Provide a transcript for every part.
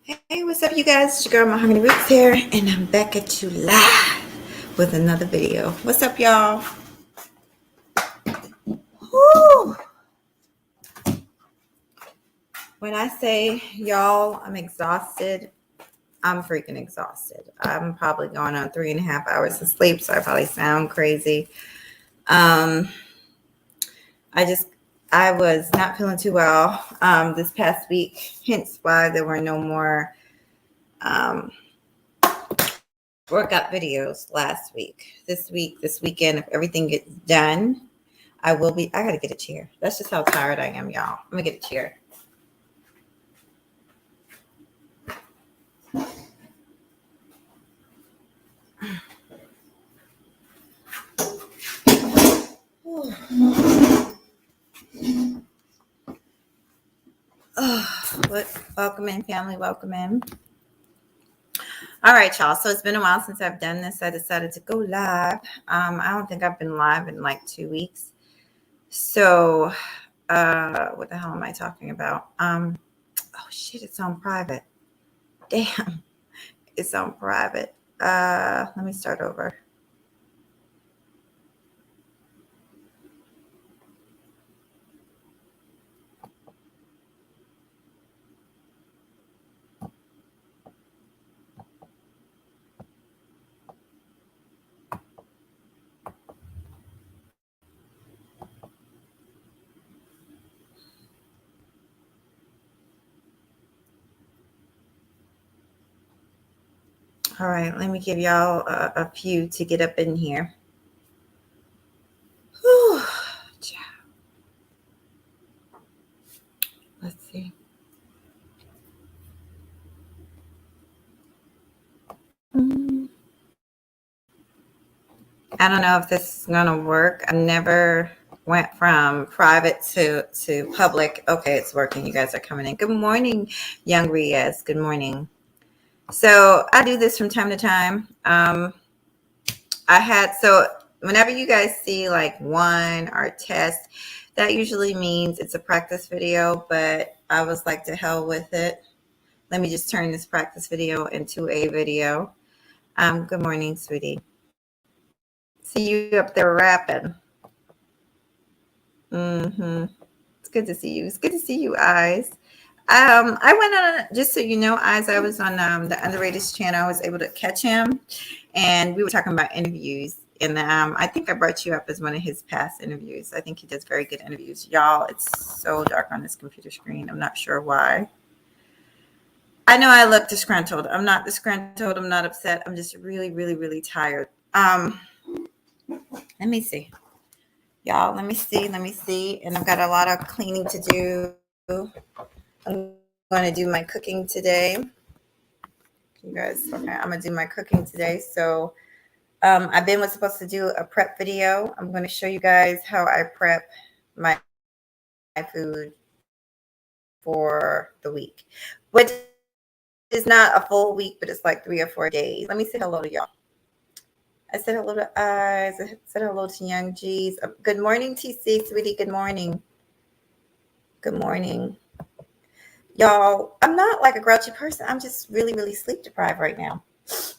Hey, what's up, you guys? It's your girl Mahogany Roots here, and I'm back at you live with another video. What's up, y'all? Woo! When I say y'all, I'm exhausted. I'm freaking exhausted. I'm probably going on 3.5 hours of sleep, so I probably sound crazy. Um, I was not feeling too well this past week, hence why there were no more um, workout videos last week. This weekend, if everything gets done, I gotta get a chair. That's just how tired I am, y'all. I'm gonna get a chair. Welcome in, family. Welcome in. All right, y'all. So it's been a while since I've done this. I decided to go live. I don't think I've been live in like 2 weeks. So, what the hell am I talking about? Oh shit, it's on private. Damn, it's on private. Let me start over. All right, let me give y'all a few to get up in here. Whew. Let's see. I don't know if this is gonna work. I never went from private to public. Okay, it's working. You guys are coming in. Good morning, young Riaz. Good morning. So I do this from time to time. Whenever you guys see like one or test, that usually means it's a practice video, but I was like, to hell with it. Let me just turn this practice video into a video. Good morning, sweetie. See you up there rapping. It's good to see you. It's good to see you, Eyes. I went on, just so you know, Eyes, I was on the Underrated channel. I was able to catch him, and we were talking about interviews. And I think I brought you up as one of his past interviews. I think he does very good interviews. Y'all, it's so dark on this computer screen. I'm not sure why. I know I look disgruntled. I'm not disgruntled. I'm not upset. I'm just really, really, really tired. Let me see. Y'all, let me see. And I've got a lot of cleaning to do. I'm going to do my cooking today. You guys, okay, I'm going to do my cooking today. So I've been supposed to do a prep video. I'm going to show you guys how I prep my food for the week, which is not a full week, but it's like 3 or 4 days. Let me say hello to y'all. I said hello to Eyes. I said hello to Young G's. Good morning, TC, sweetie. Good morning. Good morning. Y'all, I'm not like a grouchy person. I'm just really, really sleep deprived right now.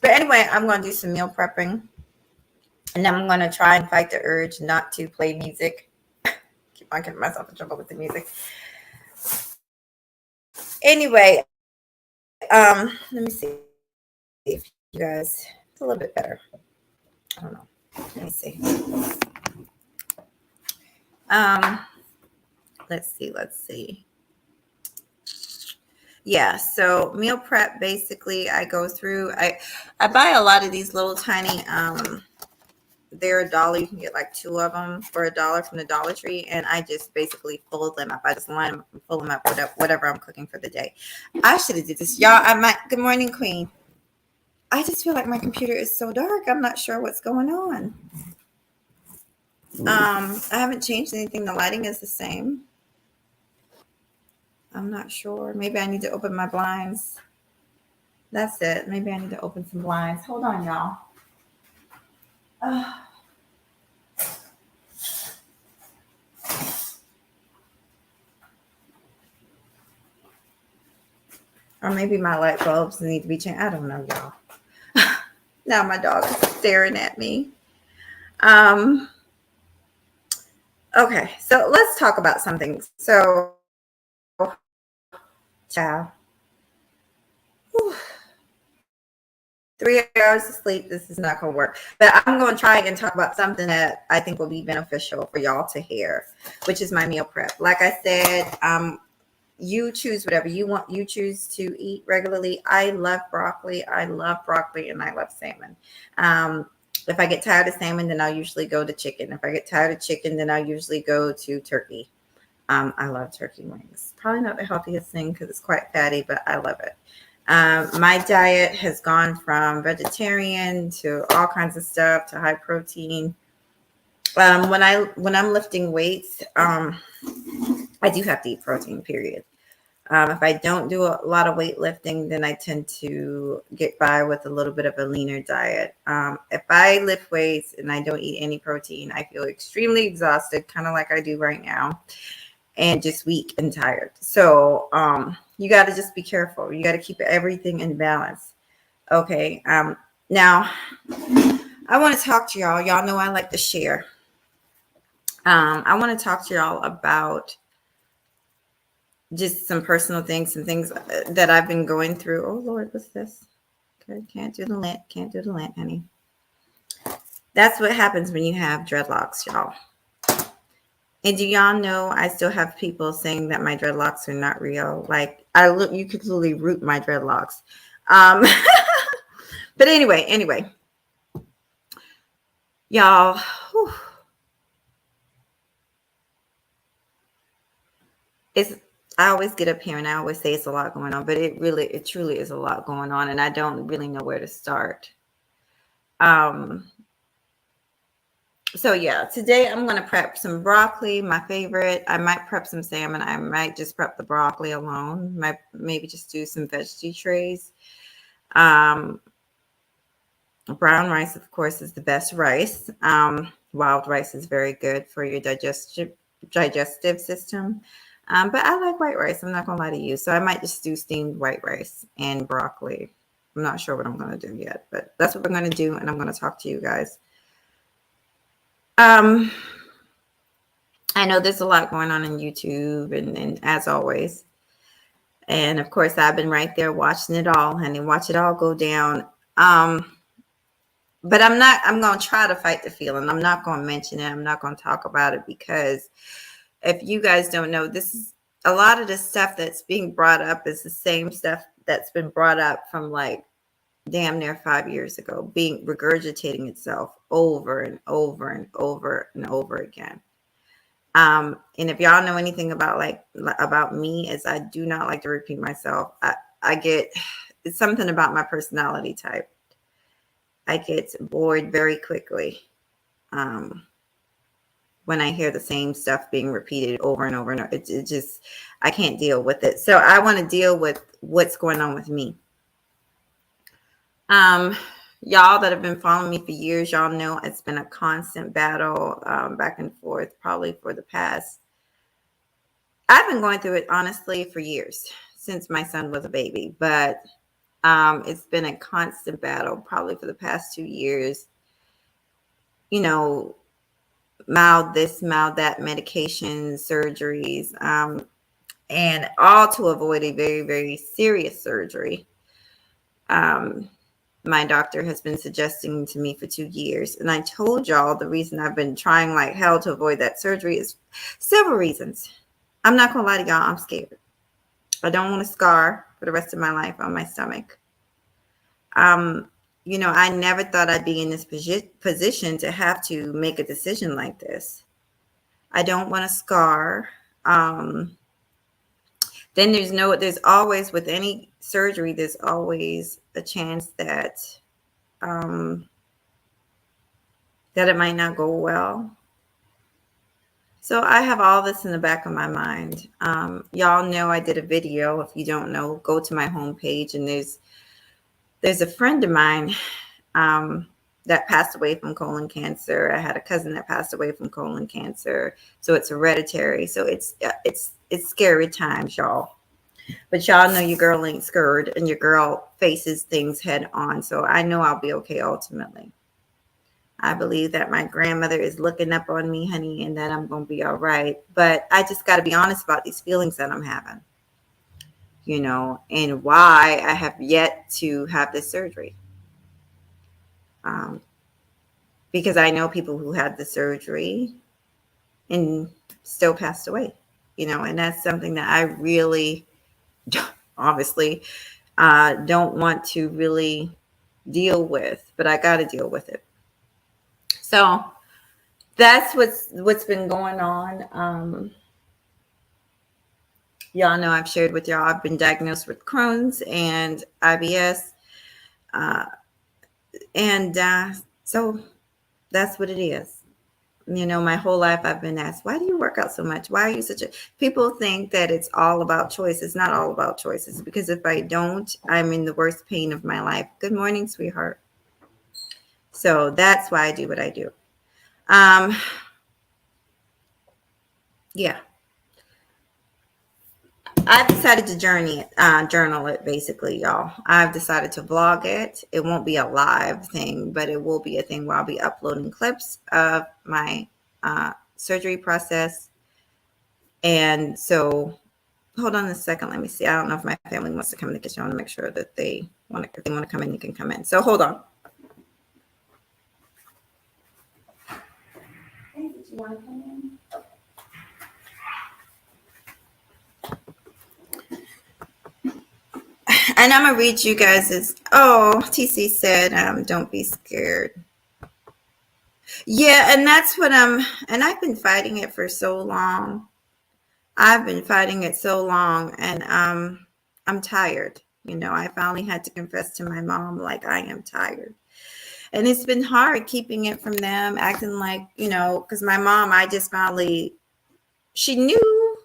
But anyway, I'm going to do some meal prepping. And then I'm going to try and fight the urge not to play music. Keep on getting myself in trouble with the music. Anyway, let me see if you guys, it's a little bit better. I don't know. Let me see. Let's see. Yeah, so meal prep, basically I go through, I buy a lot of these little tiny, they're $1. You can get like 2 of them for $1 from the Dollar Tree, and I just basically fold them up. I just line them up and fold them up, whatever I'm cooking for the day. I should have did this, y'all. Good morning, Queen. I just feel like my computer is so dark. I'm not sure what's going on. I haven't changed anything. The lighting is the same. I'm not sure. Maybe I need to open my blinds. That's it. Maybe I need to open some blinds. Hold on, y'all. Or maybe my light bulbs need to be changed. I don't know, y'all. Now my dog is staring at me. Um, okay, so let's talk about something. So, child, whew, 3 hours of sleep, this is not going to work. But I'm going to try and talk about something that I think will be beneficial for y'all to hear, which is my meal prep. Like I said, you choose whatever you want. You choose to eat regularly. I love broccoli. I love broccoli and I love salmon. If I get tired of salmon, then I'll usually go to chicken. If I get tired of chicken, then I'll usually go to turkey. I love turkey wings. Probably not the healthiest thing because it's quite fatty, but I love it. My diet has gone from vegetarian to all kinds of stuff to high protein. When I'm lifting weights, I do have to eat protein. Period. If I don't do a lot of weightlifting, then I tend to get by with a little bit of a leaner diet. If I lift weights and I don't eat any protein, I feel extremely exhausted, kind of like I do right now, and just weak and tired. So you got to just be careful. You got to keep everything in balance. Okay. Now, I want to talk to y'all. Y'all know I like to share. I want to talk to y'all about just some personal things, some things that I've been going through. Oh Lord, what's this? Okay, can't do the lint, honey. That's what happens when you have dreadlocks, y'all. And do y'all know I still have people saying that my dreadlocks are not real? Like you could literally root my dreadlocks. But anyway, y'all. Whew, I always get up here and I always say it's a lot going on, but it truly is a lot going on, and I don't really know where to start. So yeah, today I'm going to prep some broccoli, my favorite. I might prep some salmon. I might just prep the broccoli alone. Might maybe just do some veggie trays. Brown rice, of course, is the best rice. Wild rice is very good for your digestive system. But I like white rice. I'm not going to lie to you. So I might just do steamed white rice and broccoli. I'm not sure what I'm going to do yet, but that's what we're going to do. And I'm going to talk to you guys. I know there's a lot going on in YouTube and as always. And of course, I've been right there watching it all, honey, watch it all go down. But I'm going to try to fight the feeling. I'm not going to mention it. I'm not going to talk about it because if you guys don't know, this is a lot of the stuff that's being brought up is the same stuff that's been brought up from like damn near 5 years ago, being regurgitating itself over and over and over and over again. And if y'all know anything about me, is I do not like to repeat myself. I get, it's something about my personality type. I get bored very quickly when I hear the same stuff being repeated over and over and over. It just, I can't deal with it. So I want to deal with what's going on with me. Y'all that have been following me for years, y'all know it's been a constant battle back and forth, probably for the past. I've been going through it honestly for years, since my son was a baby, but it's been a constant battle probably for the past 2 years. You know, mild this, mild that, medications, surgeries, and all to avoid a very, very serious surgery. My doctor has been suggesting to me for 2 years. And I told y'all the reason I've been trying like hell to avoid that surgery is several reasons. I'm not going to lie to y'all. I'm scared. I don't want a scar for the rest of my life on my stomach. You know, I never thought I'd be in this position to have to make a decision like this. I don't want a scar. Then there's always, with any surgery, there's always a chance that that it might not go well. So I have all this in the back of my mind. Y'all know I did a video. If you don't know, go to my homepage, and there's a friend of mine that passed away from colon cancer. I had a cousin that passed away from colon cancer. So it's hereditary. So it's scary times, y'all. But y'all know your girl ain't scared, and your girl faces things head on. So I know I'll be okay ultimately. I believe that my grandmother is looking up on me, honey, and that I'm going to be all right. But I just got to be honest about these feelings that I'm having, and why I have yet to have this surgery. Um, because I know people who had the surgery and still passed away, and that's something that I really, obviously, don't want to really deal with, but I got to deal with it. So that's what's been going on. Y'all know I've shared with y'all I've been diagnosed with Crohn's and IBS, and so that's what it is. My whole life I've been asked, why do you work out so much? Why are you such a... People think that it's all about choice. It's not all about choices, because if I don't, I'm in the worst pain of my life. Good morning, sweetheart. So that's why I do what I do. Yeah. I've decided to journal it, basically, y'all. I've decided to vlog it. It won't be a live thing, but it will be a thing where I'll be uploading clips of my surgery process. And so, hold on a second. Let me see. I don't know if my family wants to come in the kitchen. I want to make sure that if they want to come in, you can come in. So hold on. Hey, did you want to come in? And I'm gonna read you guys' TC said, don't be scared. Yeah, and that's what and I've been fighting it for so long. I've been fighting it so long, and I'm tired. I finally had to confess to my mom, like, I am tired. And it's been hard keeping it from them, acting like, because my mom, she knew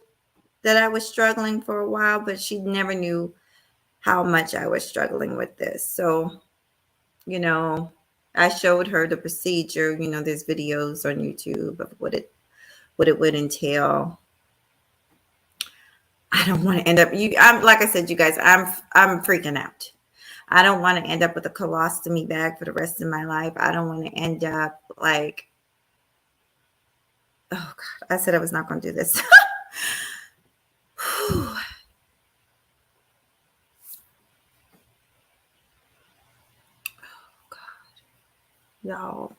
that I was struggling for a while, but she never knew how much I was struggling with this. So, I showed her the procedure. There's videos on YouTube of what it would entail. I don't want to end up, I'm like I said, you guys, I'm freaking out. I don't want to end up with a colostomy bag for the rest of my life. I don't want to end up like, oh God, I said I was not going to do this. Oh God, y'all.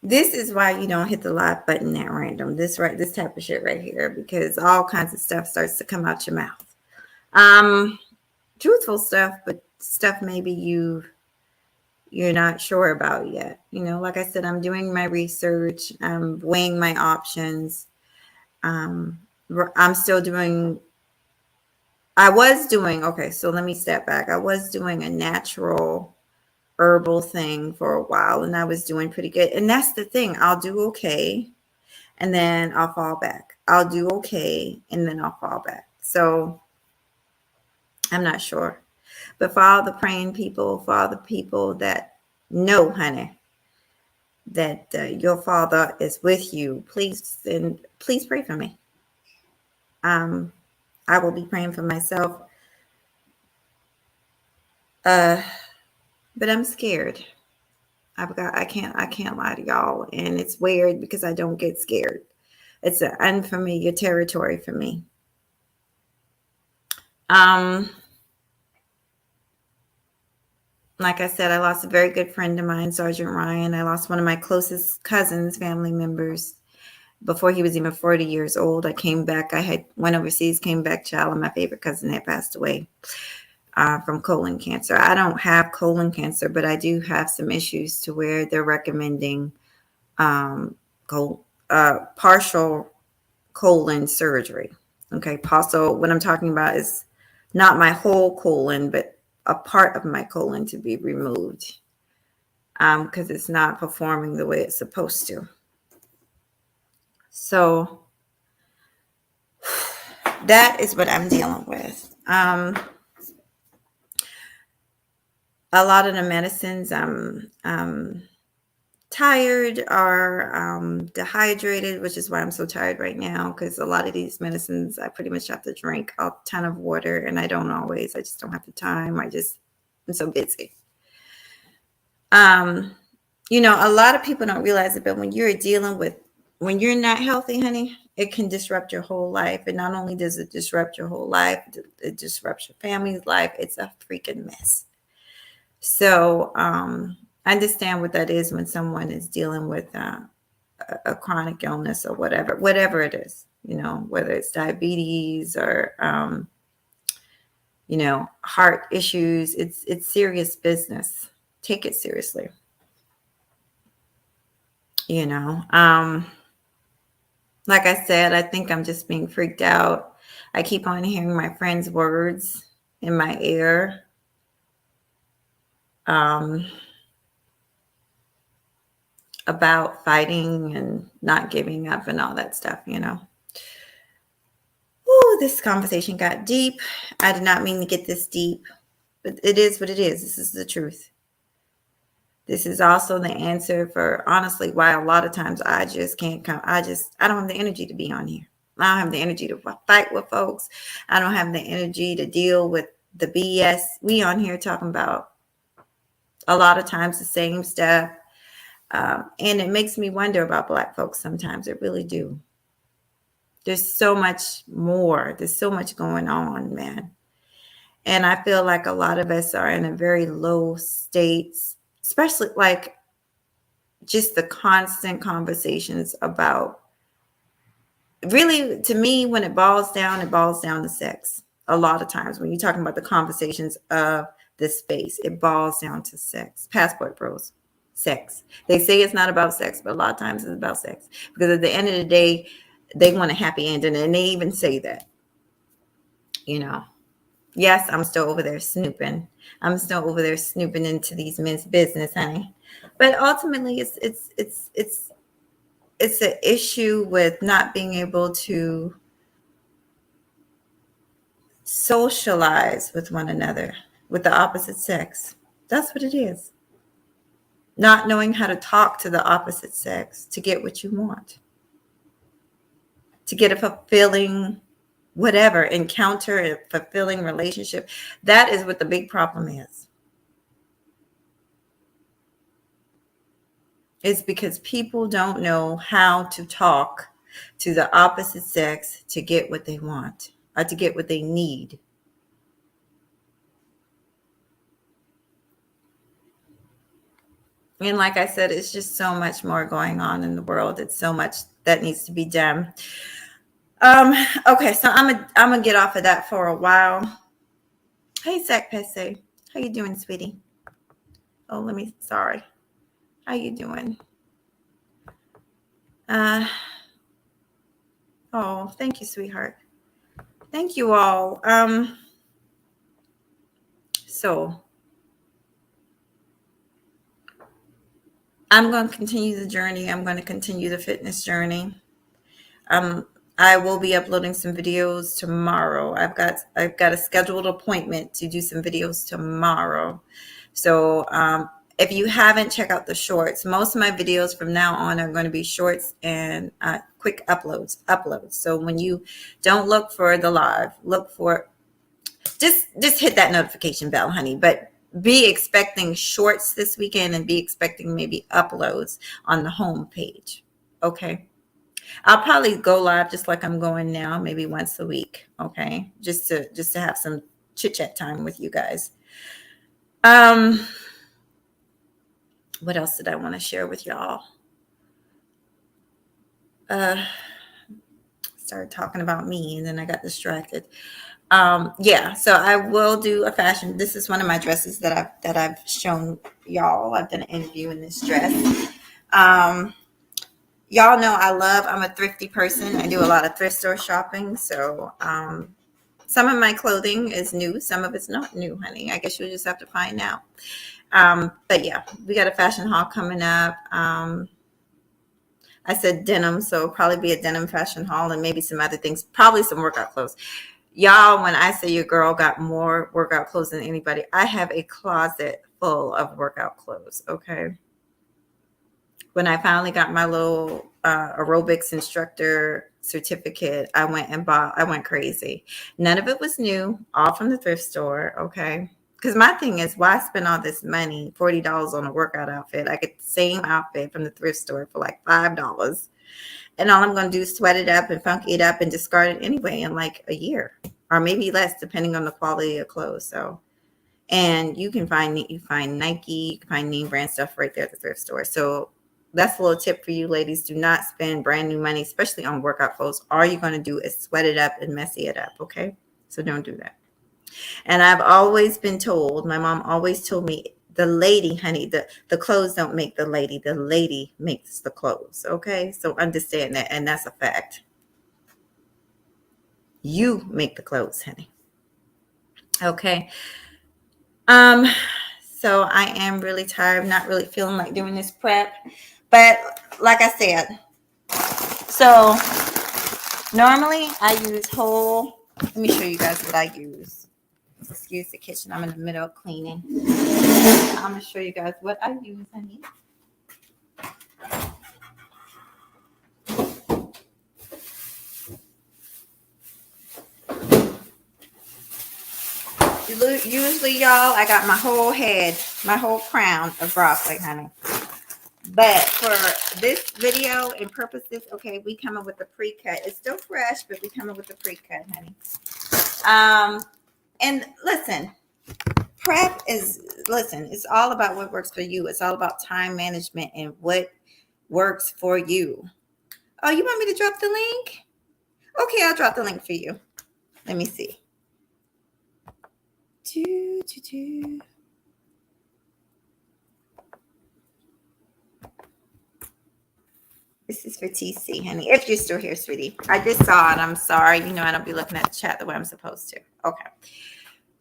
This is why you don't hit the live button at random. This type of shit right here, because all kinds of stuff starts to come out your mouth. Truthful stuff, but stuff maybe you're not sure about yet. Like I said, I'm doing my research. I'm weighing my options. I'm still doing. Okay, so let me step back. I was doing a natural herbal thing for a while, and I was doing pretty good. And that's the thing. I'll do okay, and then I'll fall back. I'll do okay, and then I'll fall back. So I'm not sure. But for all the praying people, for all the people that know, honey, that your Father is with you, please pray for me. I will be praying for myself. But I'm scared. I can't lie to y'all, and it's weird because I don't get scared. It's an unfamiliar territory for me. Like I said, I lost a very good friend of mine, Sergeant Ryan. I lost one of my closest cousins, family members, before he was even 40 years old. I came back. I went overseas, came back, child, and my favorite cousin had passed away from colon cancer. I don't have colon cancer, but I do have some issues to where they're recommending partial colon surgery. Okay, so what I'm talking about is not my whole colon, but a part of my colon to be removed because it's not performing the way it's supposed to. So that is what I'm dealing with. A lot of the medicines I'm tired or dehydrated, which is why I'm so tired right now, because a lot of these medicines I pretty much have to drink a ton of water, and I don't always. I just don't have the time. I'm so busy. Um, a lot of people don't realize it, but when you're not healthy, honey, it can disrupt your whole life. And not only does it disrupt your whole life, it disrupts your family's life. It's a freaking mess. So I understand what that is when someone is dealing with a chronic illness or whatever it is, whether it's diabetes or, heart issues. It's serious business. Take it seriously. you know um like I said, I think I'm just being freaked out. I keep on hearing my friends' words in my ear, um about fighting and not giving up and all that stuff. Ooh, this conversation got deep. I did not mean to get this deep, but it is what it is. This is the truth. This is also the answer for honestly why a lot of times I just can't come. I don't have the energy to be on here. I don't have the energy to fight with folks. I don't have the energy to deal with the BS. We on here talking about a lot of times the same stuff. And it makes me wonder about Black folks sometimes. It really do. There's so much more. There's so much going on, man. And I feel like a lot of us are in a very low states, especially like just the constant conversations about, really, to me, when it boils down to sex. A lot of times when you're talking about the conversations of this space, it boils down to sex. Passport Bros, sex. They say it's not about sex, but a lot of times it's about sex, because at the end of the day, they want a happy ending, and they even say that. Yes, I'm still over there snooping. I'm still over there snooping into these men's business, honey. But ultimately, it's an issue with not being able to socialize with one another, with the opposite sex. That's what it is. Not knowing how to talk to the opposite sex to get what you want, to get a fulfilling encounter, a fulfilling relationship. That is what the big problem is. It's because people don't know how to talk to the opposite sex to get what they want or to get what they need. And like I said, it's just so much more going on in the world. It's so much that needs to be done. Okay, so I'm gonna get off of that for a while. Hey, Zach Pesse, how you doing, sweetie? Oh, sorry. How you doing? Oh, thank you, sweetheart. Thank you all. So I'm going to continue the journey. I'm going to continue the fitness journey. I will be uploading some videos tomorrow. I've got a scheduled appointment to do some videos tomorrow. So if you haven't, check out the shorts. Most of my videos from now on are going to be shorts and quick uploads. So when you don't look for the live, look for just hit that notification bell, honey. But be expecting shorts this weekend and be expecting maybe uploads on the home page. Okay. I'll probably go live just like I'm going now, maybe once a week. Okay. Just to have some chit chat time with you guys. What else did I want to share with y'all? Started talking about me and then I got distracted. Yeah, so I will do a fashion. This is one of my dresses that I've shown y'all. I've done an interview in this dress. Y'all know I'm a thrifty person. I do a lot of thrift store shopping. So some of my clothing is new, some of it's not new, honey. I guess you'll just have to find out. But yeah, we got a fashion haul coming up. I said denim, so it'll probably be a denim fashion haul and maybe some other things, probably some workout clothes. Y'all, when I say your girl got more workout clothes than anybody, I have a closet full of workout clothes, okay? when I finally got my little aerobics instructor certificate, I went crazy. None of it was new, all from the thrift store. Okay. Because my thing is, why spend all this money, $40 on a workout outfit? I get the same outfit from the thrift store for like $5. And all I'm going to do is sweat it up and funky it up and discard it anyway in like a year or maybe less, depending on the quality of clothes. So, and you find Nike, you can find name brand stuff right there at the thrift store. So that's a little tip for you ladies. Do not spend brand new money, especially on workout clothes. All you're going to do is sweat it up and messy it up. Okay. So don't do that. And I've always been told, my mom always told me, the lady, honey, the clothes don't make the lady makes the clothes. Okay. So understand that. And that's a fact. You make the clothes, honey. Okay. So I am really tired. I'm not really feeling like doing this prep. But like I said, so normally I use whole. Let me show you guys what I use. Excuse the kitchen. I'm in the middle of cleaning. I'm going to show you guys what I use, honey. Usually, y'all, I got my whole head, my whole crown of broccoli, honey. But for this video and purposes, okay, we coming with the pre-cut. It's still fresh, but we coming with the pre-cut, honey. And listen, it's all about what works for you. It's all about time management and what works for you. Oh, you want me to drop the link? Okay, I'll drop the link for you. Let me see. This is for TC, honey. If you're still here, sweetie. I just saw it. I'm sorry. You know, I don't be looking at the chat the way I'm supposed to. Okay.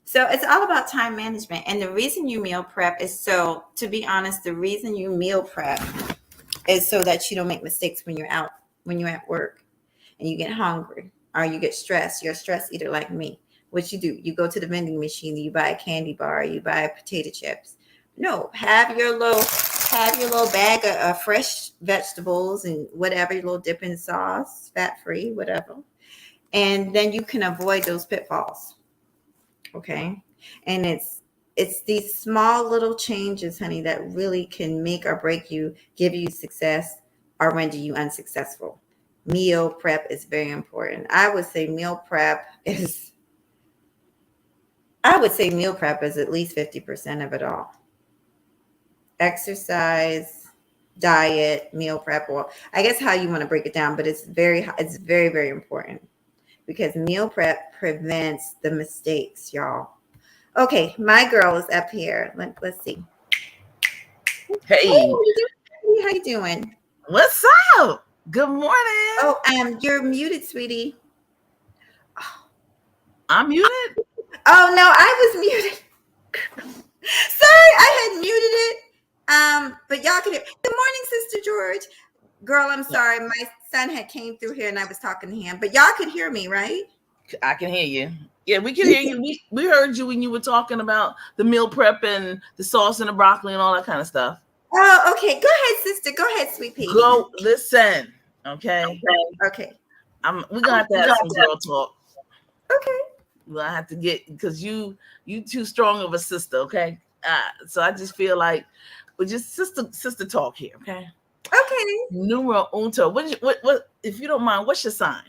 So it's all about time management. And the reason you meal prep is to be honest, the reason you meal prep is so that you don't make mistakes when you're at work and you get hungry or you get stressed. You're a stress eater like me. What you do, you go to the vending machine, you buy a candy bar, you buy potato chips. No, have your little bag of fresh vegetables and whatever, your little dipping sauce, fat-free, whatever. And then you can avoid those pitfalls. Okay. And it's these small little changes, honey, that really can make or break you, give you success or render you unsuccessful. Meal prep is very important. I would say meal prep is at least 50% of it all. Exercise, diet, meal prep, or I guess how you want to break it down, but it's very, very important because meal prep prevents the mistakes, y'all. Okay, my girl is up here. Let's see. Hey, how you doing? What's up? Good morning. Oh, you're muted, sweetie. I'm muted? Oh no, I was muted. Sorry, I had muted it. But y'all can hear. Good morning, Sister George. Girl, I'm sorry. My son had came through here and I was talking to him. But y'all could hear me, right? I can hear you. Yeah, we can hear you. We heard you when you were talking about the meal prep and the sauce and the broccoli and all that kind of stuff. Oh, okay. Go ahead, sister. Go ahead, sweet pea. Go listen. Okay. Okay. We're gonna have to have some girl talk. Okay. We'll have to get because you too strong of a sister, okay? So I just feel like we just sister talk here, okay? Okay. Numero uno. What if you don't mind, what's your sign?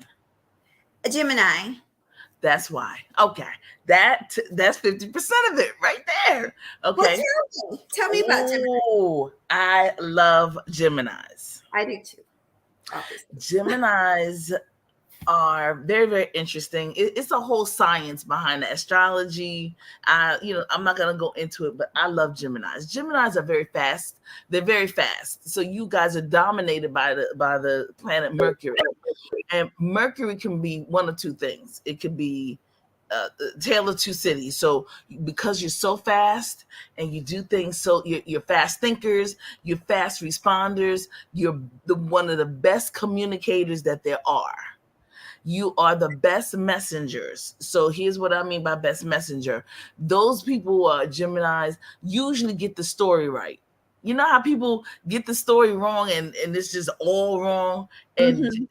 A Gemini. That's why. Okay. That's 50% of it right there. Okay. Well, tell me about Gemini. Oh, I love Geminis. I do too. Obviously. Geminis are very, very interesting. It's a whole science behind the astrology. I'm not gonna go into it, but I love Geminis. Geminis are very fast. They're very fast. So you guys are dominated by the planet Mercury, and Mercury can be one of two things. It could be tale of two cities. So because you're so fast and you do things, so you're fast thinkers, you're fast responders, you're one of the best communicators that there are. You are the best messengers. So here's what I mean by best messenger. Those people who are Geminis usually get the story right. You know how people get the story wrong and it's just all wrong. And Mhm.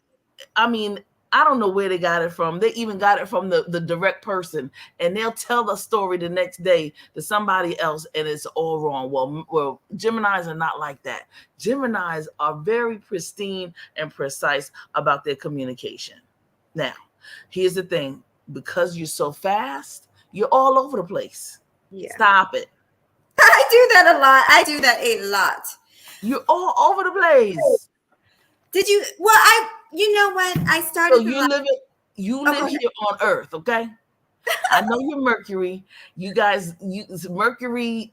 I mean, I don't know where they got it from. They even got it from the direct person, and they'll tell the story the next day to somebody else, and it's all wrong. Well, Geminis are not like that. Geminis are very pristine and precise about their communication. Now, here's the thing: because you're so fast, you're all over the place. Yeah. Stop it. I do that a lot. I do that a lot. You're all over the place. Did you? Well, you know what? I So started to like. you Oh, go live ahead. here on Earth, okay? I know you're Mercury. You guys, Mercury.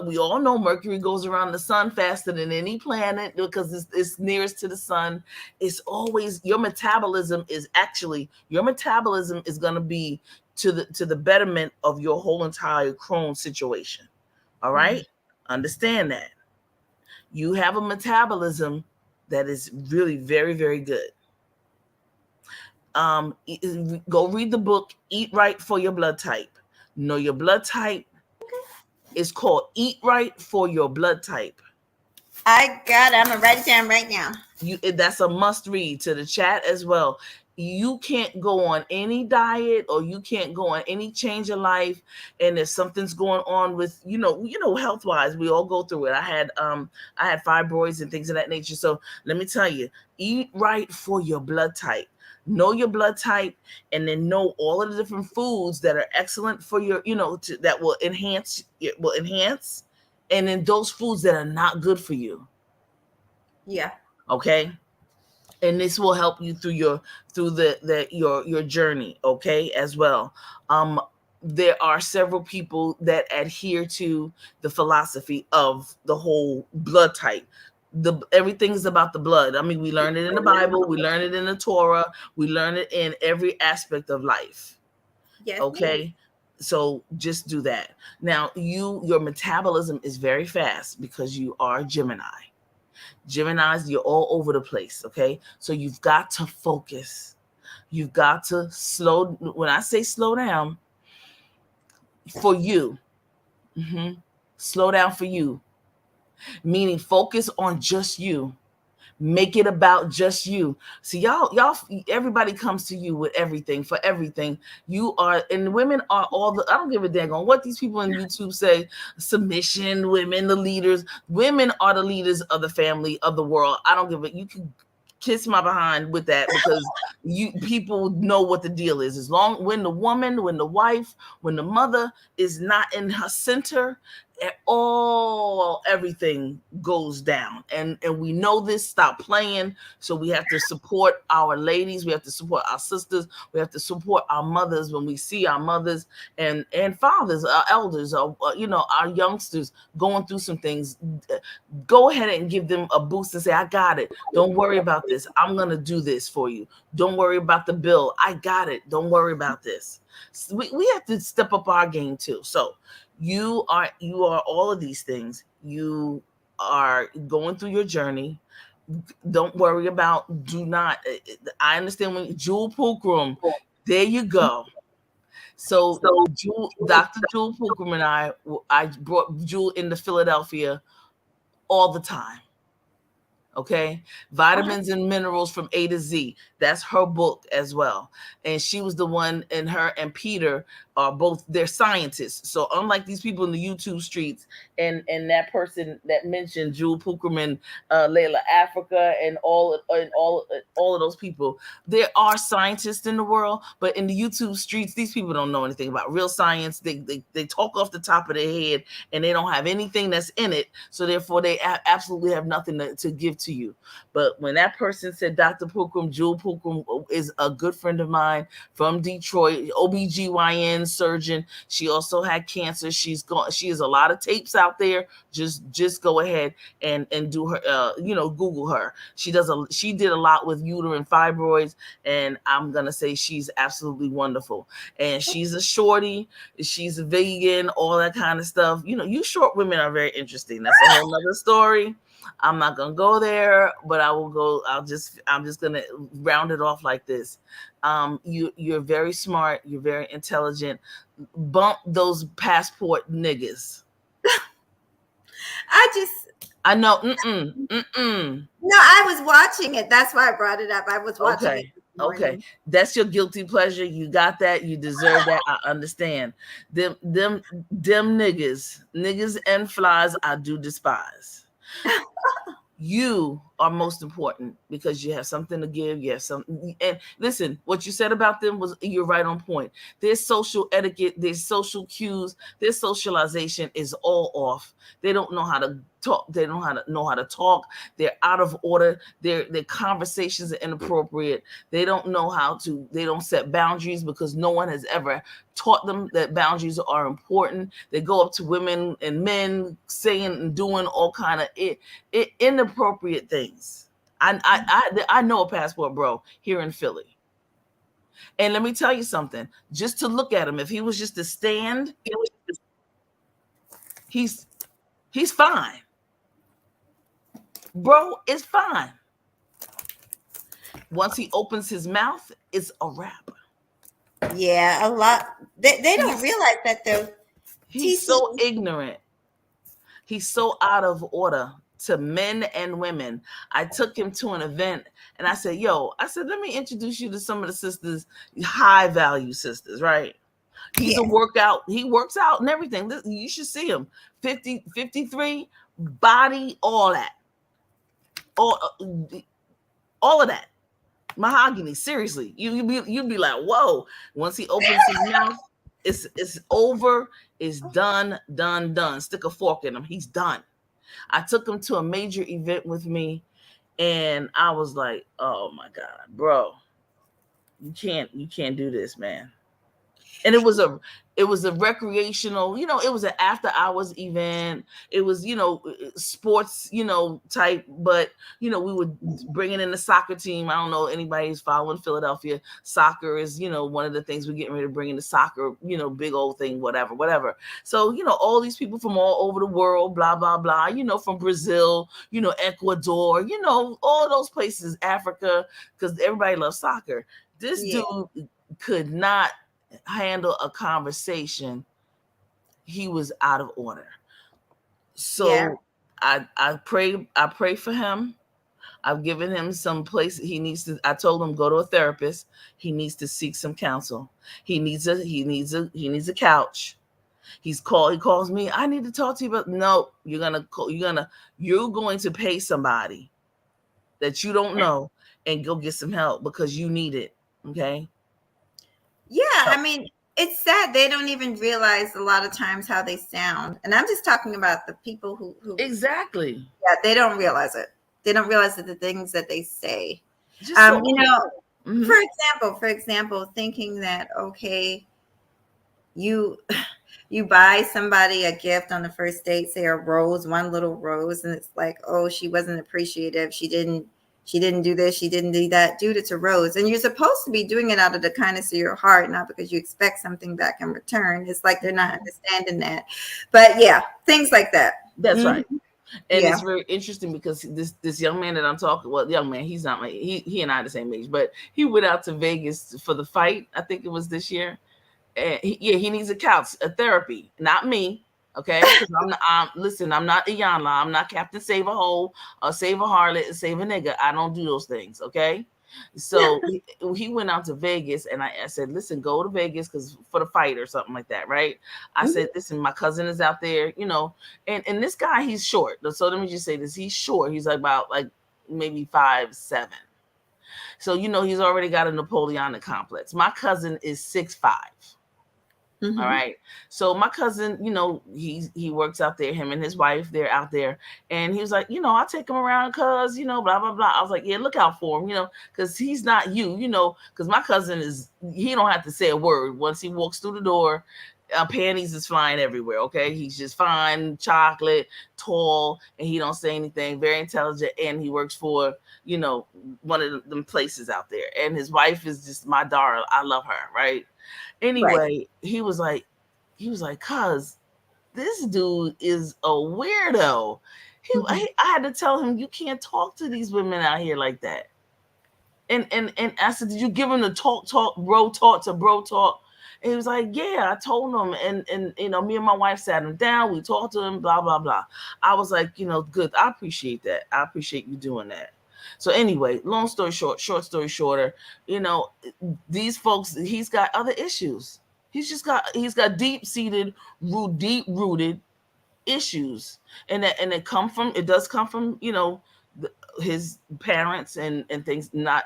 We all know Mercury goes around the sun faster than any planet because it's nearest to the sun. It's always your metabolism is going to be to the betterment of your whole entire Crohn situation. All right, understand that you have a metabolism that is really very, very good. Go read the book Eat Right for Your Blood Type. Know your blood type. It's called Eat Right for Your Blood Type. I got it. I'm gonna write it down right now. That's a must read. To the chat as well. You can't go on any diet or you can't go on any change of life. And if something's going on with health wise, we all go through it. I had fibroids and things of that nature. So let me tell you, eat right for your blood type. Know your blood type, and then know all of the different foods that are excellent for your, that will enhance, and then those foods that are not good for you. Yeah. Okay. And this will help you through your journey, okay, as well. There are several people that adhere to the philosophy of the whole blood type. Everything's about the blood. I mean, we learn it in the Bible, we learn it in the Torah, we learn it in every aspect of life. Yes. Okay. So just do that. Now, your metabolism is very fast because you are Gemini. Geminis, you're all over the place, okay? So you've got to focus. You've got to slow. When I say slow down, for you, slow down for you, meaning focus on just you. Make it about just you. See, y'all, everybody comes to you with everything for everything. You are, and women are I don't give a dang on what these people on YouTube say. Submission, women, the leaders. Women are the leaders of the family, of the world. I don't give a. You can kiss my behind with that because people know what the deal is. As long when the woman, when the wife, when the mother is not in her center, everything goes down, and we know this. Stop playing. So we have to support our ladies, we have to support our sisters, we have to support our mothers when we see our mothers and fathers, our elders, our youngsters going through some things. Go ahead and give them a boost and say, I got it, don't worry about this, I'm gonna do this for you, don't worry about the bill, I got it, don't worry about this. So we have to step up our game too. So you are all of these things. You are going through your journey. Don't worry about, do not, I understand when Jewel Pookrum, there you go. So Dr. Jewel Pookrum and I brought Jewel into Philadelphia all the time. Okay, Vitamins and Minerals from A to Z. That's her book as well. And she was the one, and her and Peter are both, they're scientists. So unlike these people in the YouTube streets and that person that mentioned Jewel Pookerman, Layla Africa, and all of those people, there are scientists in the world, but in the YouTube streets, these people don't know anything about real science. They talk off the top of their head, and they don't have anything that's in it. So therefore, they absolutely have nothing to give to you. But when that person said Dr. Pookrum, Jewel Pookrum is a good friend of mine from Detroit, OBGYN surgeon. She also had cancer. She has a lot of tapes out there. Just go ahead and do her, Google her. She did a lot with uterine fibroids, and I'm gonna say she's absolutely wonderful. And she's a shorty, she's a vegan, all that kind of stuff. You short women are very interesting. That's a whole nother story. I'm not gonna go there, but I will go. I'm just gonna round it off like this. You're very smart. You're very intelligent. Bump those passport niggas. I know. Mm-mm. No, I was watching it. That's why I brought it up. I was watching it Okay. this Okay. morning. That's your guilty pleasure. You got that. You deserve that. I understand. Them niggas and flies, I do despise. You are most important because you have something to give. You have something. And listen, what you said about them was, you're right on point. Their social etiquette, their social cues, their socialization is all off. They don't know how to talk. They don't know how to talk. They're out of order. Their conversations are inappropriate. They don't know how to. They don't set boundaries because no one has ever taught them that boundaries are important. They go up to women and men saying and doing all kind of inappropriate things. I know a passport bro here in Philly, and let me tell you something. Just to look at him, if he was just to stand, he's fine. Bro is fine. Once he opens his mouth, it's a wrap. Yeah, a lot. They don't realize that though. He's so ignorant. He's so out of order to men and women. I took him to an event and I said, let me introduce you to some of the sisters, high value sisters, right? He's a workout. He works out and everything. You should see him. 50, 53, body, all that. All of that. Mahogany, seriously. You'd be like, whoa. Once he opens his mouth, it's over. It's done. Stick a fork in him. He's done. I took him to a major event with me, and I was like, oh my God, bro, you can't do this, man. And it was a recreational, it was an after hours event. It was, sports, type, but, we were bringing in the soccer team. I don't know anybody who's following Philadelphia. Soccer is, one of the things we're getting ready to bring in the soccer, big old thing, whatever. So, all these people from all over the world, blah, blah, blah, from Brazil, Ecuador, all those places, Africa, because everybody loves soccer. This dude could not handle a conversation. He was out of order. So I pray for him. I've given him some place he needs to. I told him go to a therapist. He needs to seek some counsel. He needs a couch. He calls me. I need to talk to you about. No, you're going to pay somebody that you don't know and go get some help because you need it. Okay. Yeah, I mean, it's sad they don't even realize a lot of times how they sound. And I'm just talking about the people who exactly. Yeah, they don't realize it. They don't realize that the things that they say. Mm-hmm. For example, thinking that you buy somebody a gift on the first date, say a rose, one little rose, and it's like, oh, she wasn't appreciative. She didn't do this. She didn't do that. Dude, it's a rose. And you're supposed to be doing it out of the kindness of your heart, not because you expect something back in return. It's like they're not understanding that. But yeah, things like that. That's right. And it's very interesting because this young man that I'm talking, young man, he's not he and I are the same age, but he went out to Vegas for the fight. I think it was this year. And he needs a couch, a therapy, not me. Okay, because listen, I'm not Iyanla. I'm not Captain Save a Hole or Save a Harlot and Save a Nigga. I don't do those things. Okay, so he went out to Vegas, and I said, listen, go to Vegas because for the fight or something like that, right? I said, listen, my cousin is out there, and this guy, he's short. So let me just say this: he's short. He's about maybe 5'7". So he's already got a Napoleonic complex. My cousin is 6'5". Mm-hmm. All right. So my cousin, he works out there, him and his wife, they're out there. And he was like, I'll take him around cause, blah, blah, blah. I was like, yeah, look out for him, because he's not you, because my cousin he don't have to say a word. Once he walks through the door, panties is flying everywhere. Okay. He's just fine, chocolate, tall, and he don't say anything, very intelligent. And he works for, one of them places out there. And his wife is just my darling. I love her. Right. Anyway, right. He was like, cuz this dude is a weirdo. I had to tell him, you can't talk to these women out here like that. And I said, did you give him the talk, bro talk to bro talk? And he was like, yeah, I told him. And me and my wife sat him down. We talked to him, blah, blah, blah. I was like, good. I appreciate that. I appreciate you doing that. So anyway, long story short, short story shorter, these folks, he's got other issues. He's got deep-seated, deep-rooted issues. And it does come from, his parents and things, not,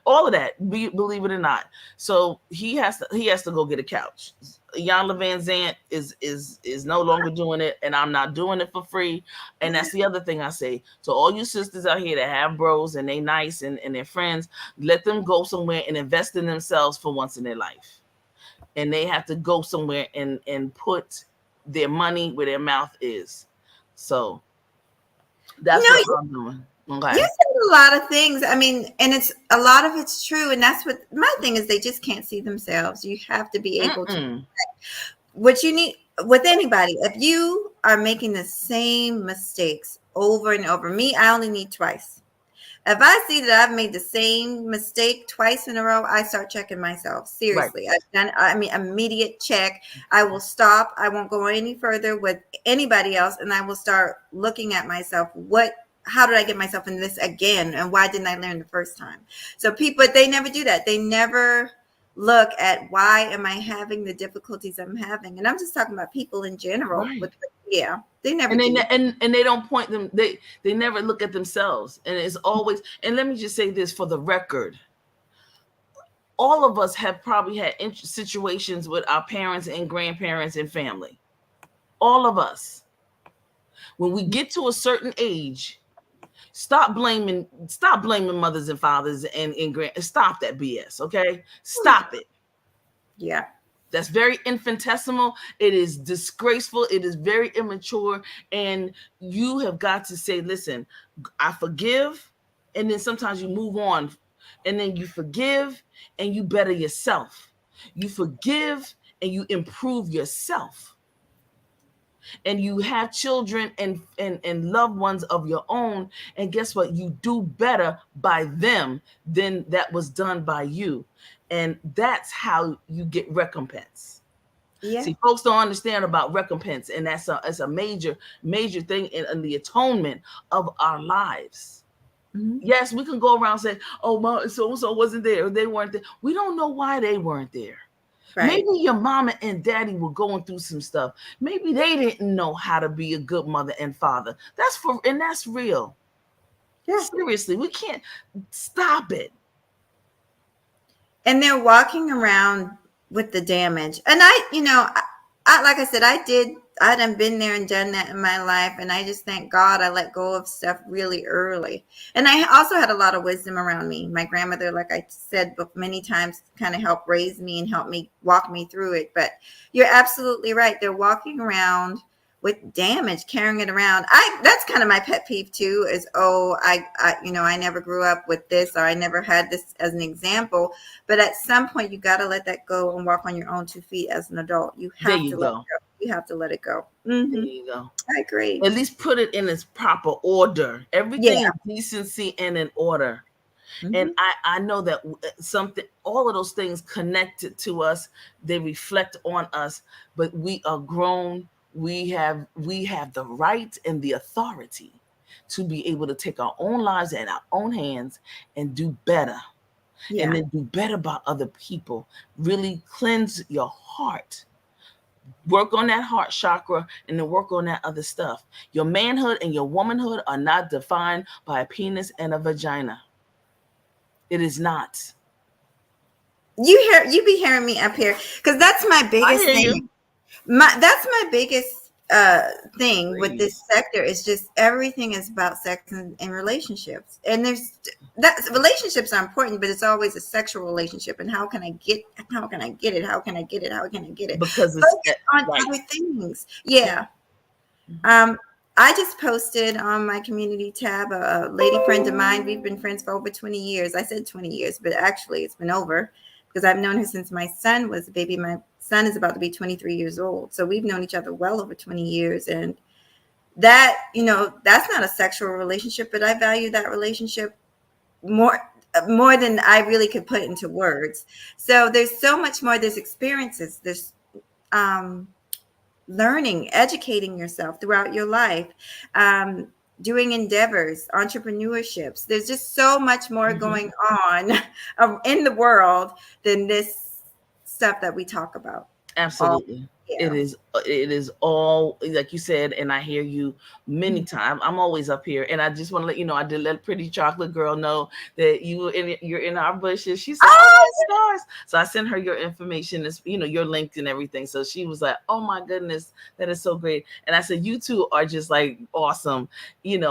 all of that, believe it or not. So he has to go get a couch. Iyanla Vanzant is no longer doing it, and I'm not doing it for free. And that's the other thing I say. So all you sisters out here that have bros and they nice and they're friends, let them go somewhere and invest in themselves for once in their life. And they have to go somewhere and put their money where their mouth is. So that's what I'm doing. Okay. You said a lot of things. I mean, and a lot of it's true. And that's what my thing is. They just can't see themselves. You have to be able to. What you need with anybody, if you are making the same mistakes over and over, I only need twice. If I see that I've made the same mistake twice in a row, I start checking myself. Seriously. Right. Immediate check. I will stop. I won't go any further with anybody else. And I will start looking at myself. How did I get myself in this again? And why didn't I learn the first time? So people, they never do that. They never look at why am I having the difficulties I'm having. And I'm just talking about people in general. Right. They never and they don't point them. They never look at themselves. And it's always, and let me just say this for the record. All of us have probably had situations with our parents and grandparents and family. All of us. When we get to a certain age, stop blaming mothers and fathers and stop that BS. Okay. Stop it. Yeah. That's very infinitesimal. It is disgraceful. It is very immature. And you have got to say, listen, I forgive. And then sometimes you move on. And then you forgive and you better yourself. You forgive and you improve yourself. And you have children and loved ones of your own. And guess what? You do better by them than that was done by you. And that's how you get recompense. Yeah. See, folks don't understand about recompense. And that's a major, major thing in the atonement of our lives. Mm-hmm. Yes, we can go around saying, oh, mom, so-and-so wasn't there. Or they weren't there. We don't know why they weren't there. Right. Maybe your mama and daddy were going through some stuff. Maybe they didn't know how to be a good mother and father. That's real. Yeah. Seriously, we can't stop it. And they're walking around with the damage. And I like I said, I done been there and done that in my life. And I just thank God I let go of stuff really early. And I also had a lot of wisdom around me. My grandmother, like I said many times, kind of helped raise me and help me walk me through it. But you're absolutely right. They're walking around with damage, carrying it around. That's kind of my pet peeve too, is, I never grew up with this, or I never had this as an example. But at some point you got to let that go and walk on your own 2 feet as an adult. You have to let it go. You have to let it go. Mm-hmm. There you go. I agree. At least put it in its proper order. Everything in decency and in order. Mm-hmm. And I know that all of those things connected to us, they reflect on us, but we are grown. We have the right and the authority to be able to take our own lives in our own hands and do better. Yeah. And then do better by other people. Really cleanse your heart. Work on that heart chakra and then work on that other stuff. Your manhood and your womanhood are not defined by a penis and a vagina. It is not. You be hearing me up here, because that's my biggest thing. That's my biggest thing with this sector, is just everything is about sex and relationships. And relationships are important, but it's always a sexual relationship. And how can I get it? How can I get it? Because it's on other things. Yeah. I just posted on my community tab, a lady friend of mine. We've been friends for over 20 years. I said 20 years, but actually it's been over, because I've known her since my son was a baby. My son is about to be 23 years old. So we've known each other well over 20 years. And that, that's not a sexual relationship, but I value that relationship more. more than I really could put into words. So there's so much more. There's experiences. There's um, learning, educating yourself throughout your life, doing endeavors, entrepreneurships. There's just so much more going on in the world than this stuff that we talk about. Absolutely. Yeah. It is all like you said, and I hear you many times. I'm always up here, and I just want to let you know I did let Pretty Chocolate Girl know that you're in our bushes. She said, "Oh, stars!" So I sent her your information, your link and everything. So she was like, "Oh my goodness, that is so great!" And I said, "You two are just like awesome," And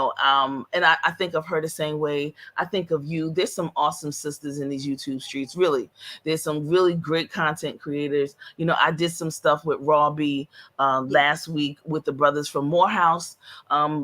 I think of her the same way. I think of you. There's some awesome sisters in these YouTube streets. Really, there's some really great content creators. I did some stuff with Raw B last week with the brothers from Morehouse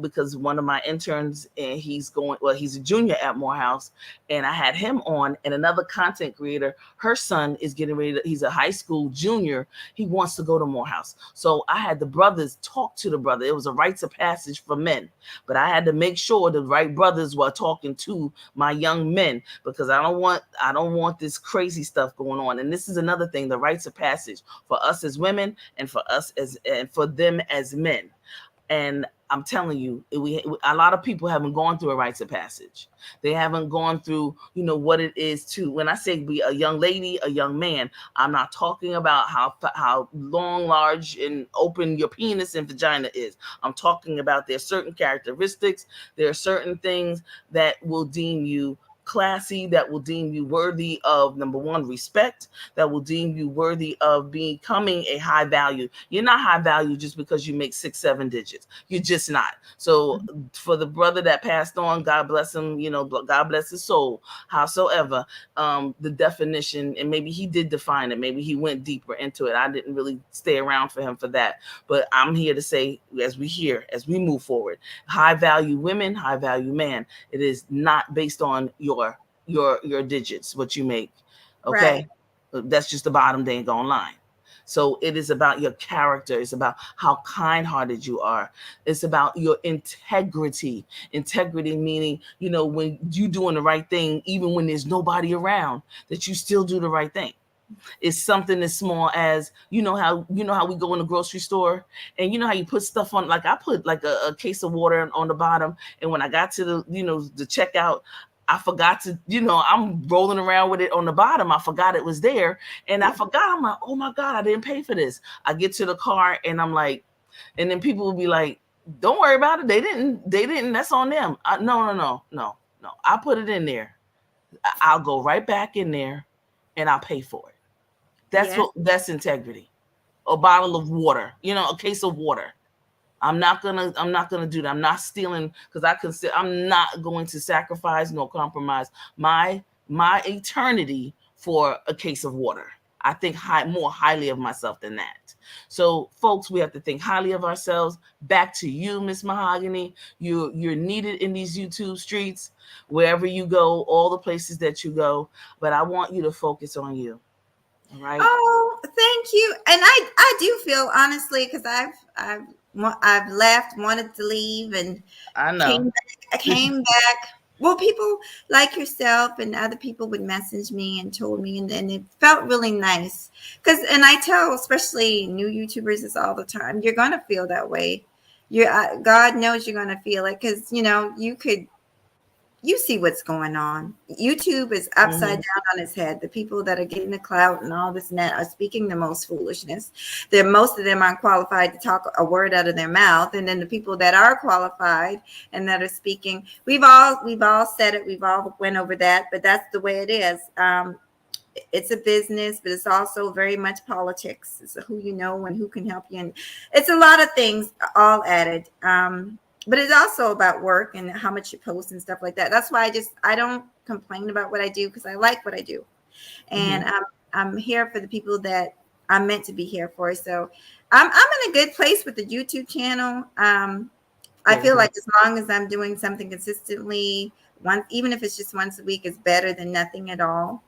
because one of my interns, and he's a junior at Morehouse, and I had him on, and another content creator, her son is getting ready he's a high school junior. He wants to go to Morehouse. So I had the brothers talk to the brother. It was a rites of passage for men, but I had to make sure the right brothers were talking to my young men because I don't want this crazy stuff going on. And this is another thing, the rites of passage for us as women and for them as men. And I'm telling you, a lot of people haven't gone through a rites of passage. They haven't gone through, what it is to, when I say be a young lady, a young man, I'm not talking about how long, large, and open your penis and vagina is. I'm talking about there's certain characteristics. There are certain things that will deem you classy, that will deem you worthy of, number one, respect, that will deem you worthy of becoming a high value. You're not high value just because you make 6-7 digits. You're just not. So for the brother that passed on, God bless him, God bless his soul. Howsoever, the definition, and maybe he did define it, maybe he went deeper into it. I didn't really stay around for him for that. But I'm here to say, as we move forward, high value women, high value man, it is not based on your digits, what you make. Okay. Right. That's just the bottom. They ain't gonna lie. So it is about your character. It's about how kind-hearted you are. It's about your integrity. Integrity meaning, when you doing the right thing, even when there's nobody around, that you still do the right thing. It's something as small as, how we go in the grocery store and how you put stuff on, like I put like a case of water on the bottom. And when I got to the checkout, I forgot to, I'm rolling around with it on the bottom. I forgot it was there. And I forgot, I'm like, oh my God, I didn't pay for this. I get to the car and I'm like, and then people will be like, don't worry about it. They didn't, that's on them. No. I put it in there. I'll go right back in there and I'll pay for it. That's integrity. A bottle of water, a case of water. I'm not gonna do that. I'm not stealing because I'm not going to sacrifice nor compromise my eternity for a case of water. I think more highly of myself than that. So, folks, we have to think highly of ourselves. Back to you, Miss Mahogany. You're needed in these YouTube streets, wherever you go, all the places that you go. But I want you to focus on you. All right. Oh, thank you. And I do feel honestly, because I've left, wanted to leave, and I know. came back. Well, people like yourself and other people would message me and told me, and it felt really nice. And I tell, especially new YouTubers, this all the time. You're gonna feel that way. God knows you're gonna feel it because you see what's going on. YouTube is upside down on its head. The people that are getting the clout and all this and that are speaking the most foolishness. Most of them aren't qualified to talk a word out of their mouth. And then the people that are qualified and that are speaking, we've all said it. We've all went over that, but that's the way it is. It's a business, but it's also very much politics. It's who you know and who can help you. And it's a lot of things all added. But it's also about work and how much you post and stuff like that. That's why I don't complain about what I do because I like what I do. And I'm here for the people that I'm meant to be here for. So I'm in a good place with the YouTube channel. I feel like as long as I'm doing something consistently, even if it's just once a week, is better than nothing at all.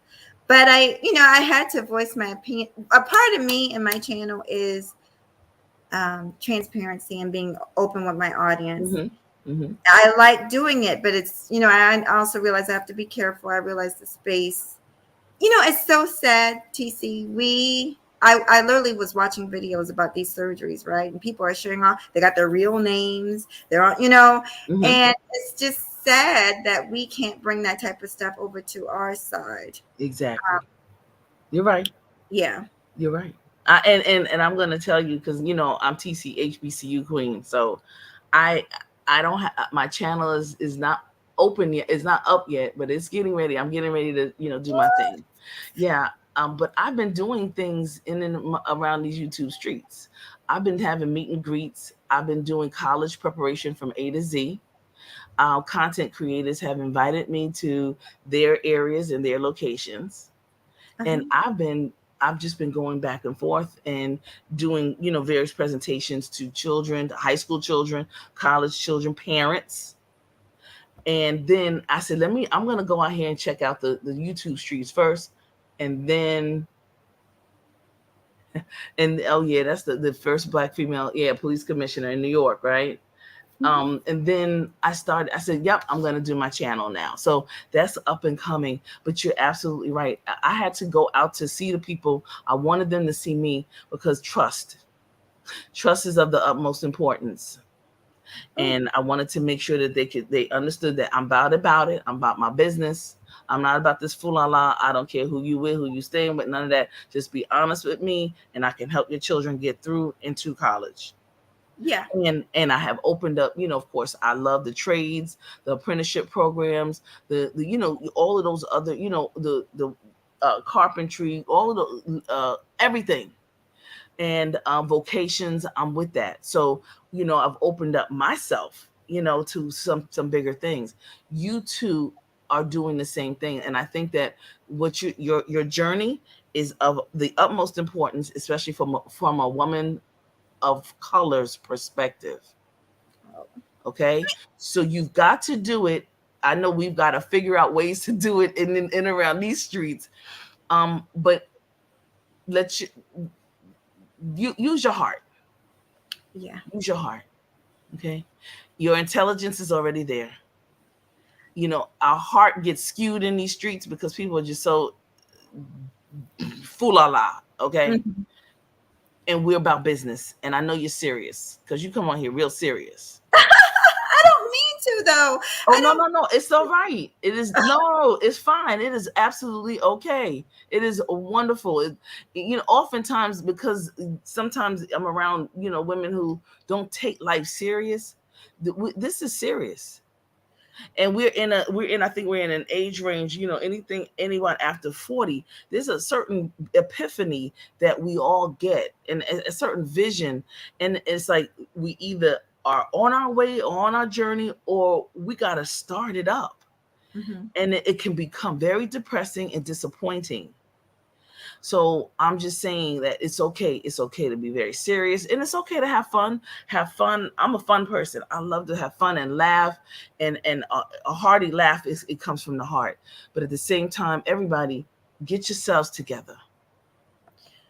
But I had to voice my opinion. A part of me and my channel is transparency and being open with my audience. Mm-hmm. I like doing it, but it's, I also realize I have to be careful. I realize the space. It's so sad, TC. I literally was watching videos about these surgeries, right? And people are sharing off, they got their real names, they're on, Mm-hmm. and it's just sad that we can't bring that type of stuff over to our side. Exactly. You're right. Yeah. You're right. And I'm gonna tell you, because I'm TC HBCU queen, so I don't have, my channel is not open yet. It's not up yet, but it's getting ready. I'm getting ready to do my thing. Yeah. But I've been doing things in and around these YouTube streets. I've been having meet and greets. I've been doing college preparation from A to Z. Content creators have invited me to their areas and their locations, and I've just been going back and forth and doing various presentations to children, to high school children, college children, parents. And then I said, I'm gonna go out here and check out the YouTube streets first, and then and oh yeah, that's the first Black female police commissioner in New York, right? And then I said, yep, I'm going to do my channel now. So that's up and coming. But you're absolutely right. I had to go out to see the people. I wanted them to see me, because trust is of the utmost importance. And I wanted to make sure that they understood that I'm about it. I'm about my business. I'm not about this fool la. I don't care who you with, who you staying with, none of that. Just be honest with me, and I can help your children get through into college. Yeah. And I have opened up, of course, I love the trades, the apprenticeship programs, the all of those other, the carpentry, all of the everything, and vocations. I'm with that. So I've opened up myself, to some bigger things. You too are doing the same thing, and I think that what your journey is of the utmost importance, especially from a woman of color's perspective. Okay, so you've got to do it. I know we've got to figure out ways to do it in around these streets. But let's you use your heart. Yeah. Use your heart. Okay, your intelligence is already there. Our heart gets skewed in these streets because people are just so foolala. Okay, Mhm. and we're about business. And I know you're serious, because you come on here real serious. I don't mean to, though. Oh, I no, don't. no, no. It's all right. It is, no, it's fine. It is absolutely okay. It is wonderful. Oftentimes, because sometimes I'm around, women who don't take life serious. This is serious. And I think we're in an age range, anyone after 40, there's a certain epiphany that we all get, and a certain vision. And it's like we either are on our way or on our journey, or we got to start it up. Mhm. And it can become very depressing and disappointing. So I'm just saying that it's okay. It's okay to be very serious, and it's okay to have fun. Have fun. I'm a fun person. I love to have fun and laugh, and a hearty laugh it comes from the heart. But at the same time, everybody get yourselves together.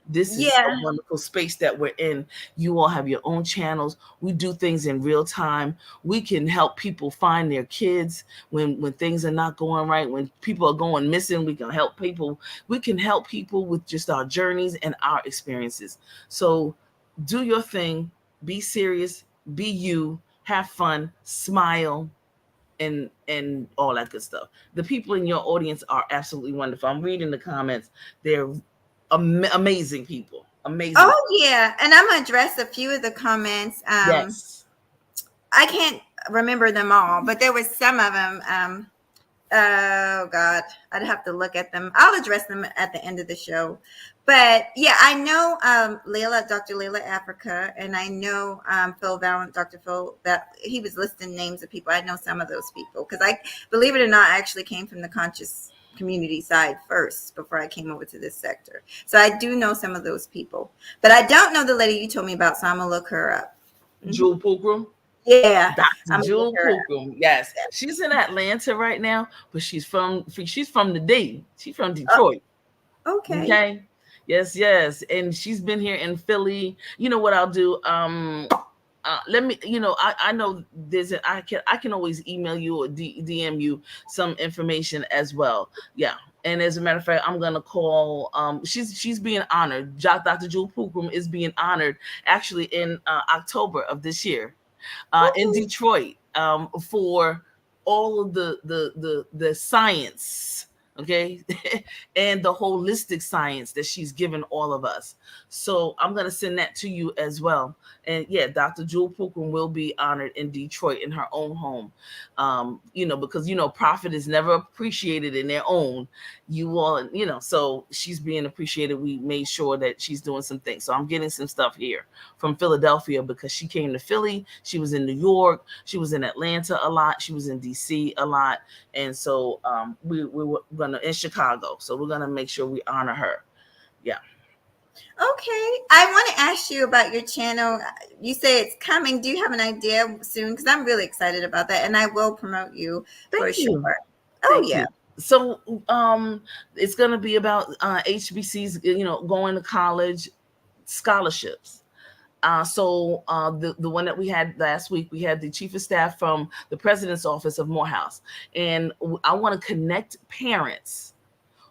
This is a Yeah. wonderful space that we're in. You all have your own channels. We do things in real time. We can help people find their kids when things are not going right, when people are going missing. We can help people. We can help people with just our journeys and our experiences. So do your thing. Be serious. Be you. Have fun. Smile. And all that good stuff. The people in your audience are absolutely wonderful. I'm reading the comments. They're amazing people. Amazing. Oh, yeah. And I'm gonna address a few of the comments. Yes. I can't remember them all, but there was some of them. Oh God, I'd have to look at them. I'll address them at the end of the show. But yeah, I know Dr. Layla Africa, and I know Dr. Phil, that he was listing names of people. I know some of those people because believe it or not, I actually came from the conscious community side first before I came over to this sector. So I do know some of those people, but I don't know the lady you told me about. So I'm gonna look her up. Jewel Pookrum. Yeah, Dr. I'm gonna look Jewel her up. Pookrum. Yes. She's in Atlanta right now, but she's from the D. She's from Oh, Detroit. okay. Okay. Yes, yes. And she's been here in Philly. You know what I'll do? let me, I know I can always email you or DM you some information as well. Yeah. And as a matter of fact, I'm gonna call. She's being honored. Dr. Jewel Pookrum is being honored actually in October of this year, in Detroit, for all of the science, okay, and the holistic science that she's given all of us. So I'm gonna send that to you as well. And yeah, Dr. Jewel Pookrum will be honored in Detroit in her own home. Because profit is never appreciated in their own. You all, so she's being appreciated. We made sure that she's doing some things. So I'm getting some stuff here from Philadelphia because she came to Philly. She was in New York. She was in Atlanta a lot. She was in DC a lot. And so we were gonna in Chicago. So we're gonna make sure we honor her. Yeah. Okay. I want to ask you about your channel. You say it's coming. Do you have an idea soon? Because I'm really excited about that, and I will promote you for sure. Oh yeah. So it's gonna be about HBCs, going to college scholarships. The one that we had last week, we had the chief of staff from the president's office of Morehouse, and I want to connect parents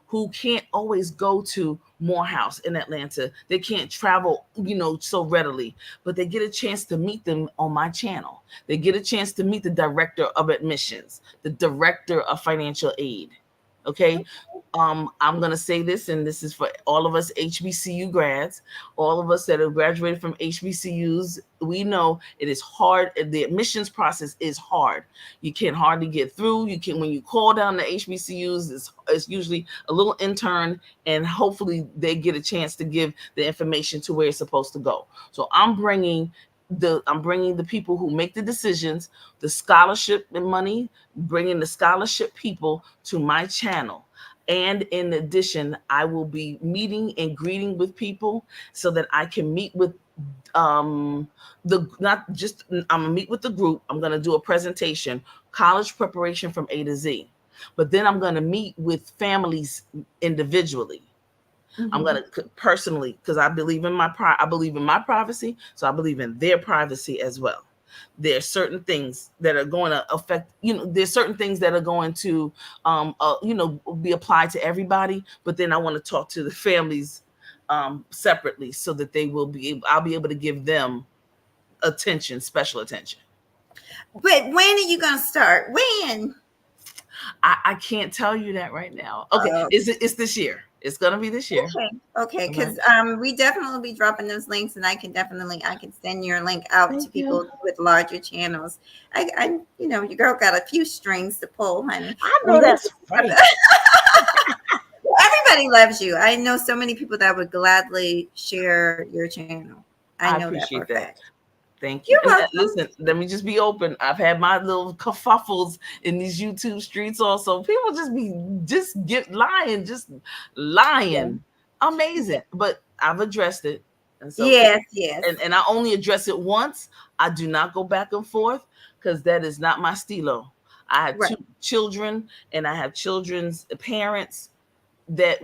who can't always go to Morehouse in Atlanta. They can't travel, so readily, but they get a chance to meet them on my channel. They get a chance to meet the director of admissions, the director of financial aid. Okay. I'm going to say this, and this is for all of us HBCU grads, all of us that have graduated from HBCUs. We know it is hard. The admissions process is hard. You can hardly get through. When you call down the HBCUs, it's usually a little intern, and hopefully they get a chance to give the information to where it's supposed to go. So I'm bringing the people who make the decisions, the scholarship and money, bringing the scholarship people to my channel. And in addition, I will be meeting and greeting with people so that I can meet with I'm gonna meet with the group. I'm gonna do a presentation, college preparation from A to Z. But then I'm gonna meet with families individually. Mm-hmm. I'm gonna personally, because I believe in my privacy, so I believe in their privacy as well. There's certain things that are going to affect, there's certain things that are going to, be applied to everybody. But then I want to talk to the families separately so that I'll be able to give them special attention. But when are you going to start? When? I can't tell you that right now. Okay. It's this year. It's going to be this year. Okay. Because we definitely will be dropping those links, and I can send your link out to people with larger channels. Your girl got a few strings to pull, honey. I know that's right. Everybody loves you. I know so many people that would gladly share your channel. I know appreciate that. Thank you. And listen, let me just be open. I've had my little kerfuffles in these YouTube streets also. People lying. Yeah. Amazing. But I've addressed it. And so yes. And I only address it once. I do not go back and forth because that is not my stilo. I have 2 children, and I have children's parents that's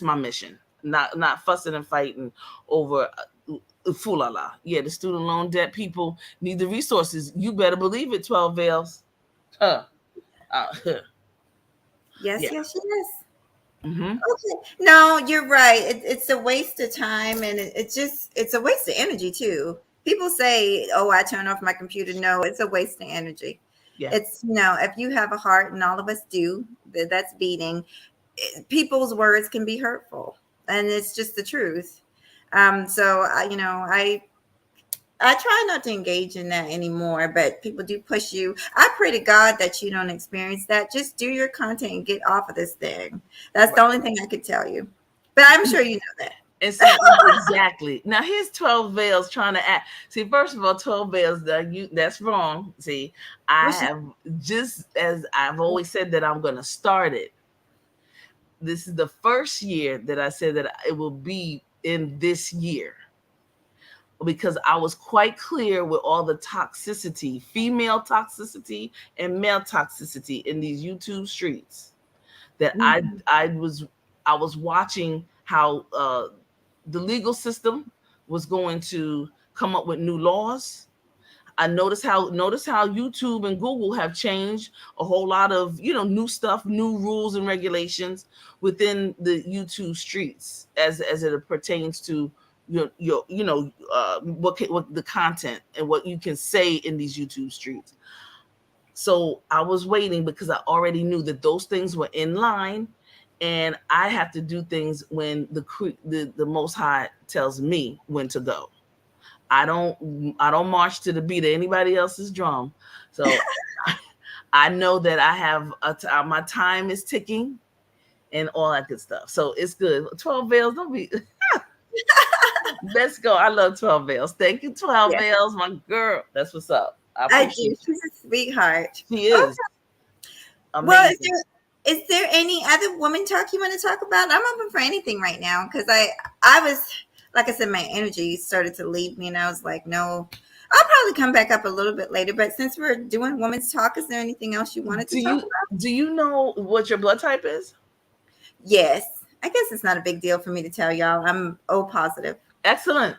my mission. Not fussing and fighting over foolala. Yeah, the student loan debt people need the resources. You better believe it, 12 Veils. Yes. Mm-hmm. Okay. No, you're right. It's a waste of time, and it's a waste of energy too. People say, "Oh, I turn off my computer." No, it's a waste of energy. Yeah. It's if you have a heart, and all of us do, that's beating. People's words can be hurtful, and it's just the truth. So I try not to engage in that anymore, but people do push you. I pray to God that you don't experience that. Just do your content and get off of this thing. That's the only thing I could tell you. But I'm sure you know that. Exactly. Now here's 12 Veils trying to act. See, first of all, 12 Veils, that's wrong. See, just as I've always said that I'm going to start it. This is the first year that I said that it will be in this year, because I was quite clear with all the toxicity, female toxicity and male toxicity in these YouTube streets, that I was watching how the legal system was going to come up with new laws. I notice how YouTube and Google have changed a whole lot of, new stuff, new rules and regulations within the YouTube streets as it pertains to what the content and what you can say in these YouTube streets. So I was waiting because I already knew that those things were in line, and I have to do things when the Most High tells me when to go. I don't march to the beat of anybody else's drum. So I know that I have my time is ticking and all that good stuff. So it's good. 12 veils, don't be. Let's go. I love 12 veils. Thank you, 12 veils, my girl. That's what's up. I do. appreciate She's a sweetheart. She is. Amazing. Well, is there any other woman talk you want to talk about? I'm open for anything right now because I was, like I said, my energy started to leave me, and I was like, no, I'll probably come back up a little bit later. But since we're doing women's talk, is there anything else you wanted to talk about? Do you know what your blood type is? Yes. I guess it's not a big deal for me to tell y'all. I'm O positive. Excellent.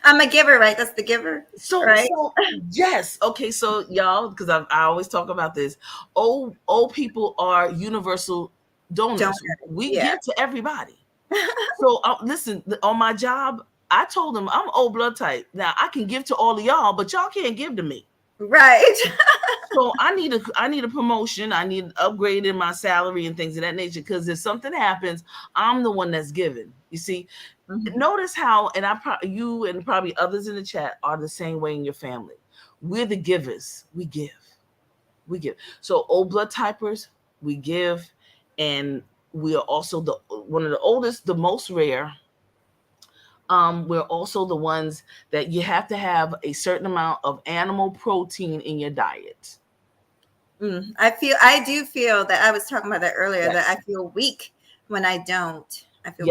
I'm a giver, right? That's the giver. Right? So yes. Okay. So y'all, because I always talk about this. Old people are universal donors. We give to everybody. So listen, on my job, I told them I'm O blood type. Now I can give to all of y'all, but y'all can't give to me. Right. So I need a promotion. I need an upgrade in my salary and things of that nature. Because if something happens, I'm the one that's given. You see, notice how, and you and probably others in the chat are the same way in your family. We're the givers. We give. So O blood typers, we give, and we are also one of the oldest, the most rare. We're also the ones that you have to have a certain amount of animal protein in your diet. I do feel that I was talking about that earlier, that I feel weak when I don't. I feel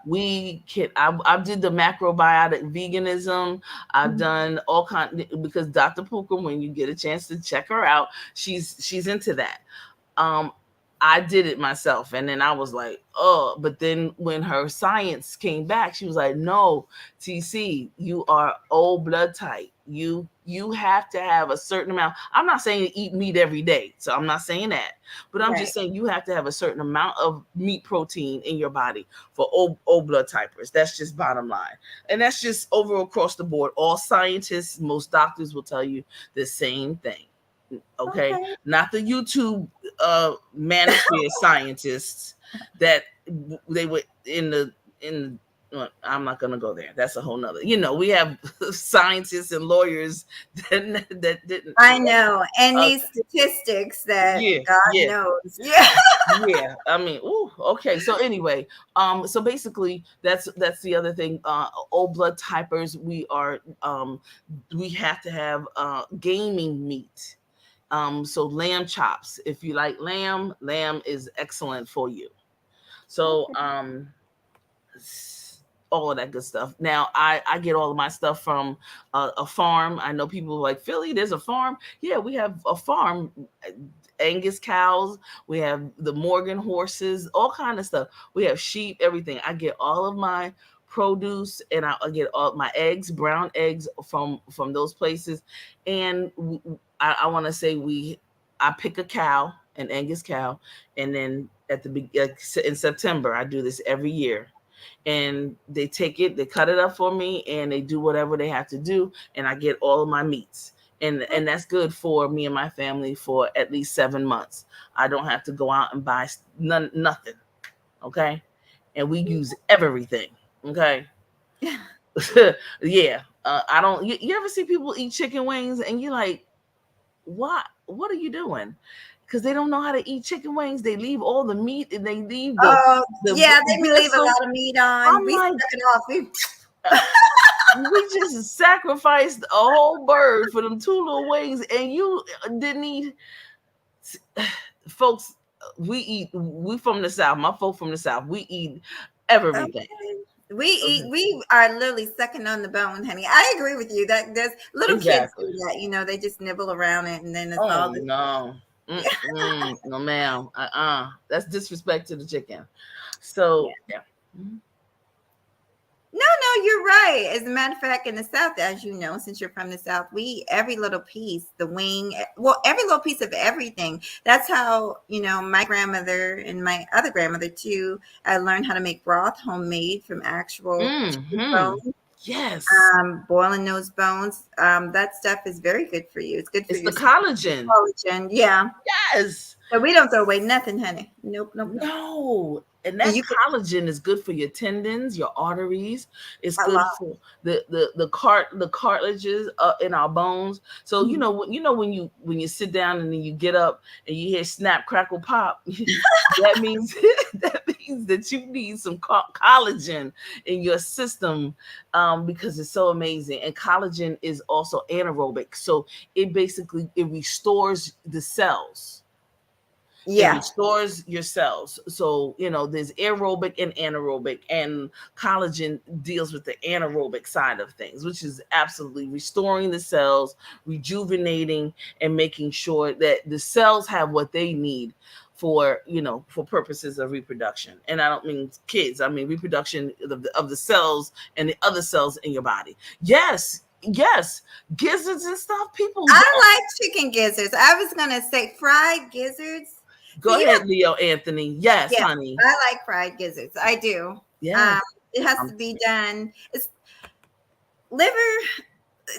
weak. Yeah. I did the macrobiotic veganism. I've done all because Dr. Puka, when you get a chance to check her out, she's into that. I did it myself, and then I was like, oh, but then when her science came back, she was like, no, TC, you are O blood type. You have to have a certain amount. I'm not saying to eat meat every day, so I'm not saying that, but I'm just saying you have to have a certain amount of meat protein in your body for O blood typers. That's just bottom line, and that's just over across the board. All scientists, most doctors will tell you the same thing. Okay. Not the YouTube manosphere scientists that they were I'm not gonna go there. That's a whole nother. We have scientists and lawyers that didn't. I know, and these statistics that God knows. Yeah. I mean, okay. So anyway, so basically, that's the other thing. O blood typers, we have to have gaming meat. So lamb chops. If you like lamb is excellent for you. So all of that good stuff. Now I get all of my stuff from a farm. I know people like, Philly, there's a farm. Yeah, we have a farm. Angus cows. We have the Morgan horses. All kind of stuff. We have sheep. Everything. I get all of my produce, and I get all my eggs, brown eggs from those places. And I want to say I pick a cow, an Angus cow, and then in September, I do this every year, and they take it, they cut it up for me, and they do whatever they have to do, and I get all of my meats, and that's good for me and my family for at least 7 months. I don't have to go out and buy nothing, okay? And we use everything, okay? Yeah. I don't. You ever see people eat chicken wings and you're like, what are you doing? Because they don't know how to eat chicken wings. They leave all the meat, and they leave they leave a lot of meat on. We suck it off. We just sacrificed a whole bird for them 2 little wings, and you didn't eat. Folks, we from the South. My folk from the South, we eat everything. We are literally sucking on the bone, honey. I agree with you. That there's little kids do that, they just nibble around it, and then it's all this. No. No, ma'am. That's disrespect to the chicken. So no, you're right. As a matter of fact, in the South, as you know, since you're from the South, we eat every little piece, the wing, well, every little piece of everything. That's how, my grandmother and my other grandmother too, I learned how to make broth homemade from actual chicken Hmm. bones. Yes. Boiling those bones. That stuff is very good for you. It's good for It's your the collagen. collagen. Yeah. Yes. So we don't throw away nothing, honey. Nope, nope, nope. No. And And that you can collagen is good for your tendons, your arteries. It's a good lot. for the cartilages in our bones. So when you sit down and then you get up and you hear snap crackle pop, that means that you need some collagen in your system, because it's so amazing. And collagen is also anaerobic, so it restores the cells. It Yeah. restores your cells. So, there's aerobic and anaerobic, and collagen deals with the anaerobic side of things, which is absolutely restoring the cells, rejuvenating, and making sure that the cells have what they need for purposes of reproduction. And I don't mean kids, I mean reproduction of the cells and the other cells in your body. Yes, yes, gizzards and stuff. People I like chicken gizzards. I was gonna say fried gizzards. go See, ahead, Leo Anthony. Yes, yeah, honey. I like fried gizzards. I do. Yes. It has to be done. It's liver.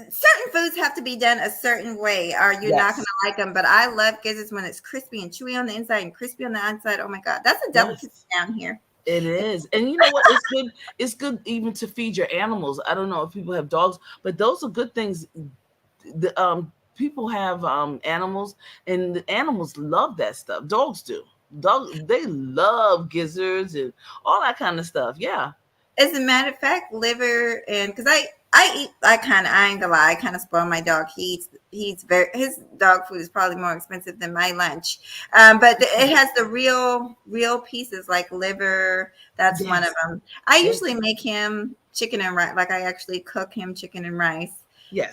Certain foods have to be done a certain way, or you're not Yes. gonna like them. But I love gizzards when it's crispy and chewy on the inside and crispy on the outside. Oh my god, that's a delicacy Yes. down here. It is. And you know what? It's good. It's good even to feed your animals. I don't know if people have dogs, but those are good things. People have animals, and the animals love that stuff. Dogs do. They love gizzards and all that kind of stuff. Yeah. As a matter of fact, liver and because I ain't gonna lie, I kind of spoil my dog. His dog food is probably more expensive than my lunch. But it has the real pieces like liver. That's one of Yes. them. I Yes. usually make him chicken and rice. Like I actually cook him chicken and rice. Yes.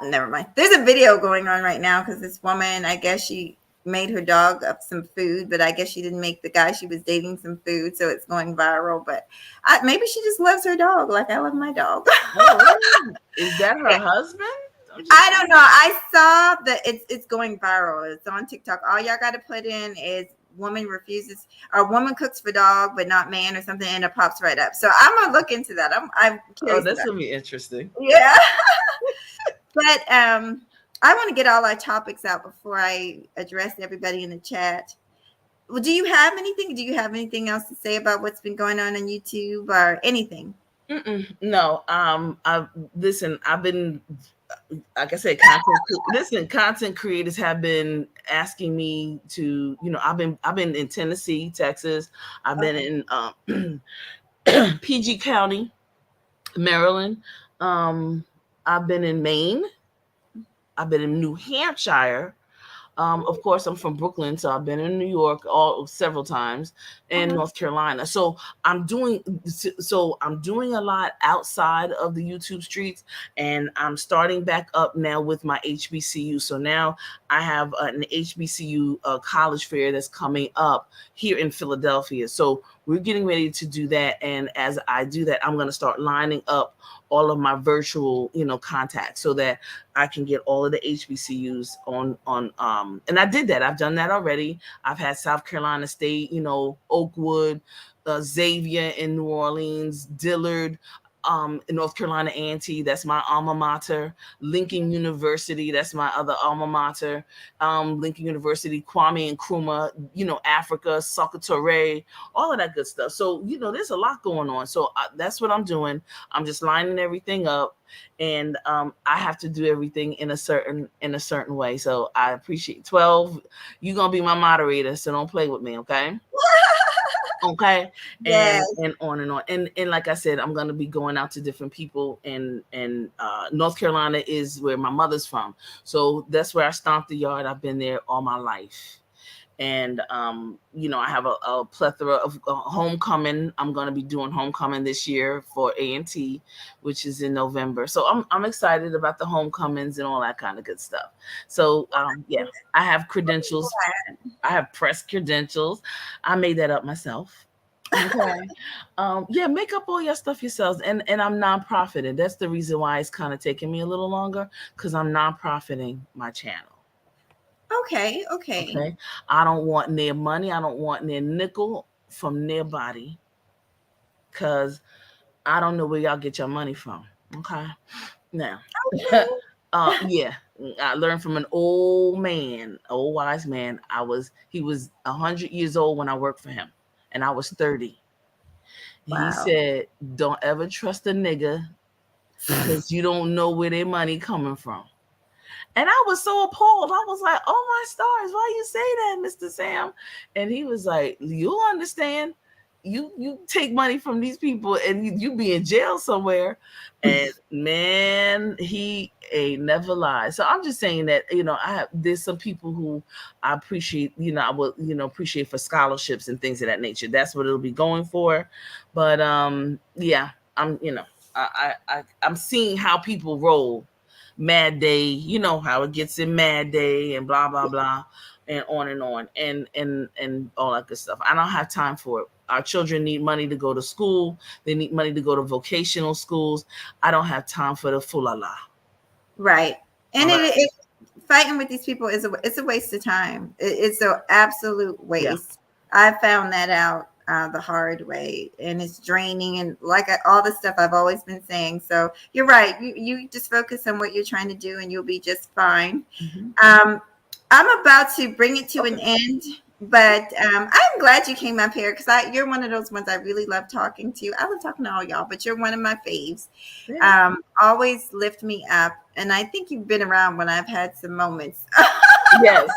Never mind. There's a video going on right now because this woman, I guess she made her dog up some food, but I guess she didn't make the guy she was dating some food, so it's going viral. But maybe she just loves her dog like I love my dog. Oh, is that her husband? I don't know. I saw that it's going viral. It's on TikTok. All y'all got to put in is woman refuses or woman cooks for dog but not man or something, and it pops right up. So I'm gonna look into that. I'm curious. Oh, that's gonna be interesting. Yeah. But I want to get all our topics out before I address everybody in the chat. Well, do you have anything? Do you have anything else to say about what's been going on YouTube or anything? No. Listen. I've been, like I said, content creators have been asking me to. I've been in Tennessee, Texas. I've been in PG County, Maryland. I've been in Maine. I've been in New Hampshire. Of course, I'm from Brooklyn, so I've been in New York several times, and North Carolina. So I'm doing a lot outside of the YouTube streets, and I'm starting back up now with my HBCU. So now I have an HBCU college fair that's coming up here in Philadelphia. So we're getting ready to do that, and as I do that, I'm going to start lining up all of my virtual, contacts so that I can get all of the HBCUs on. And I did that. I've done that already. I've had South Carolina State, Oakwood, Xavier in New Orleans, Dillard, in North Carolina A&T, that's my alma mater. Lincoln University, that's my other alma mater. Lincoln University, Kwame Nkrumah, Africa, Soka Toure, all of that good stuff. So, there's a lot going on. So that's what I'm doing. I'm just lining everything up, and I have to do everything in a certain way. So I appreciate 12. You're gonna be my moderator, so don't play with me, okay? Okay. Yes. And on and on. And like I said, I'm gonna be going out to different people, and North Carolina is where my mother's from. So that's where I stomped the yard. I've been there all my life. And I have a plethora of homecoming. I'm going to be doing homecoming this year for A&T, which is in November. So I'm excited about the homecomings and all that kind of good stuff. So yeah, I have credentials. I have press credentials. I made that up myself. Okay. Yeah, make up all your stuff yourselves. And I'm non-profiting. That's the reason why it's kind of taking me a little longer, because I'm non-profiting my channel. Okay, okay. Okay. I don't want near money. I don't want near nickel from near body, because I don't know where y'all get your money from. Okay. Now, Okay. yeah, I learned from an old man, old wise man. He was 100 years old when I worked for him, and I was 30. He Wow. said, "Don't ever trust a nigga, because you don't know where their money coming from." And I was so appalled. I was like, "Oh my stars, why you say that, Mr. Sam?" And he was like, "You'll understand. You take money from these people, and you be in jail somewhere." And man, he ain't never lied. So I'm just saying that, there's some people who I appreciate. I will appreciate for scholarships and things of that nature. That's what it'll be going for. But yeah, I'm seeing how people roll. Mad Day, you know how it gets in Mad Day and blah blah blah, and on and all that good stuff. I don't have time for it. Our children need money to go to school. They need money to go to vocational schools. I don't have time for the fulala. Right. And All right. it fighting with these people is it's a waste of time. It's an absolute Yeah. waste. I found that out the hard way, and it's draining. And all the stuff I've always been saying. So you're right. You just focus on what you're trying to do, and you'll be just fine. Mm-hmm. I'm about to bring it to an Okay. end, but I'm glad you came up here because you're one of those ones I really love talking to. I love talking to all y'all, but you're one of my faves. Yeah. Always lift me up, and I think you've been around when I've had some moments. Yes.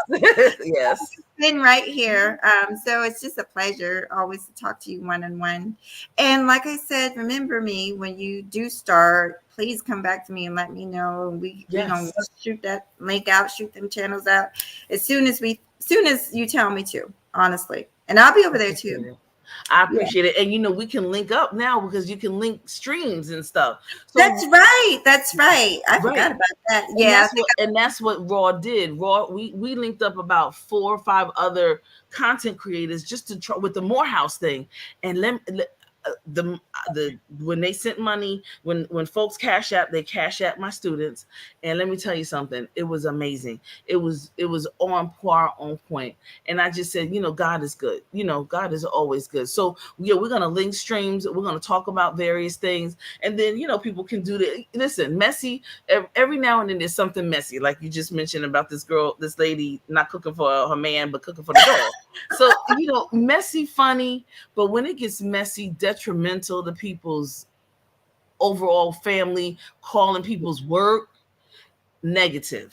Yes. Been right here. So it's just a pleasure always to talk to you one on one. And like I said, remember me when you do start. Please come back to me and let me know. We gonna Yes. shoot that link out, shoot them channels out soon as you tell me to. Honestly, and I'll be over there Appreciate too. it. I Yeah, appreciate it. And we can link up now, because you can link streams and stuff. So that's right. That's right. I right. forgot about that. And Yeah, that's what Raw did. Raw, we linked up about 4 or 5 other content creators just to try with the Morehouse thing. And the when they sent money, when folks they cash out my students. And let me tell you something, it was amazing. It was on par, on point. And I just said, God is good. God is always good. So yeah, we're gonna link streams, we're gonna talk about various things, and then people can do the listen messy. Every now and then there's something messy, like you just mentioned about this lady not cooking for her man but cooking for the dog. So messy, funny, but when it gets messy, detrimental to people's overall family, calling people's work negative.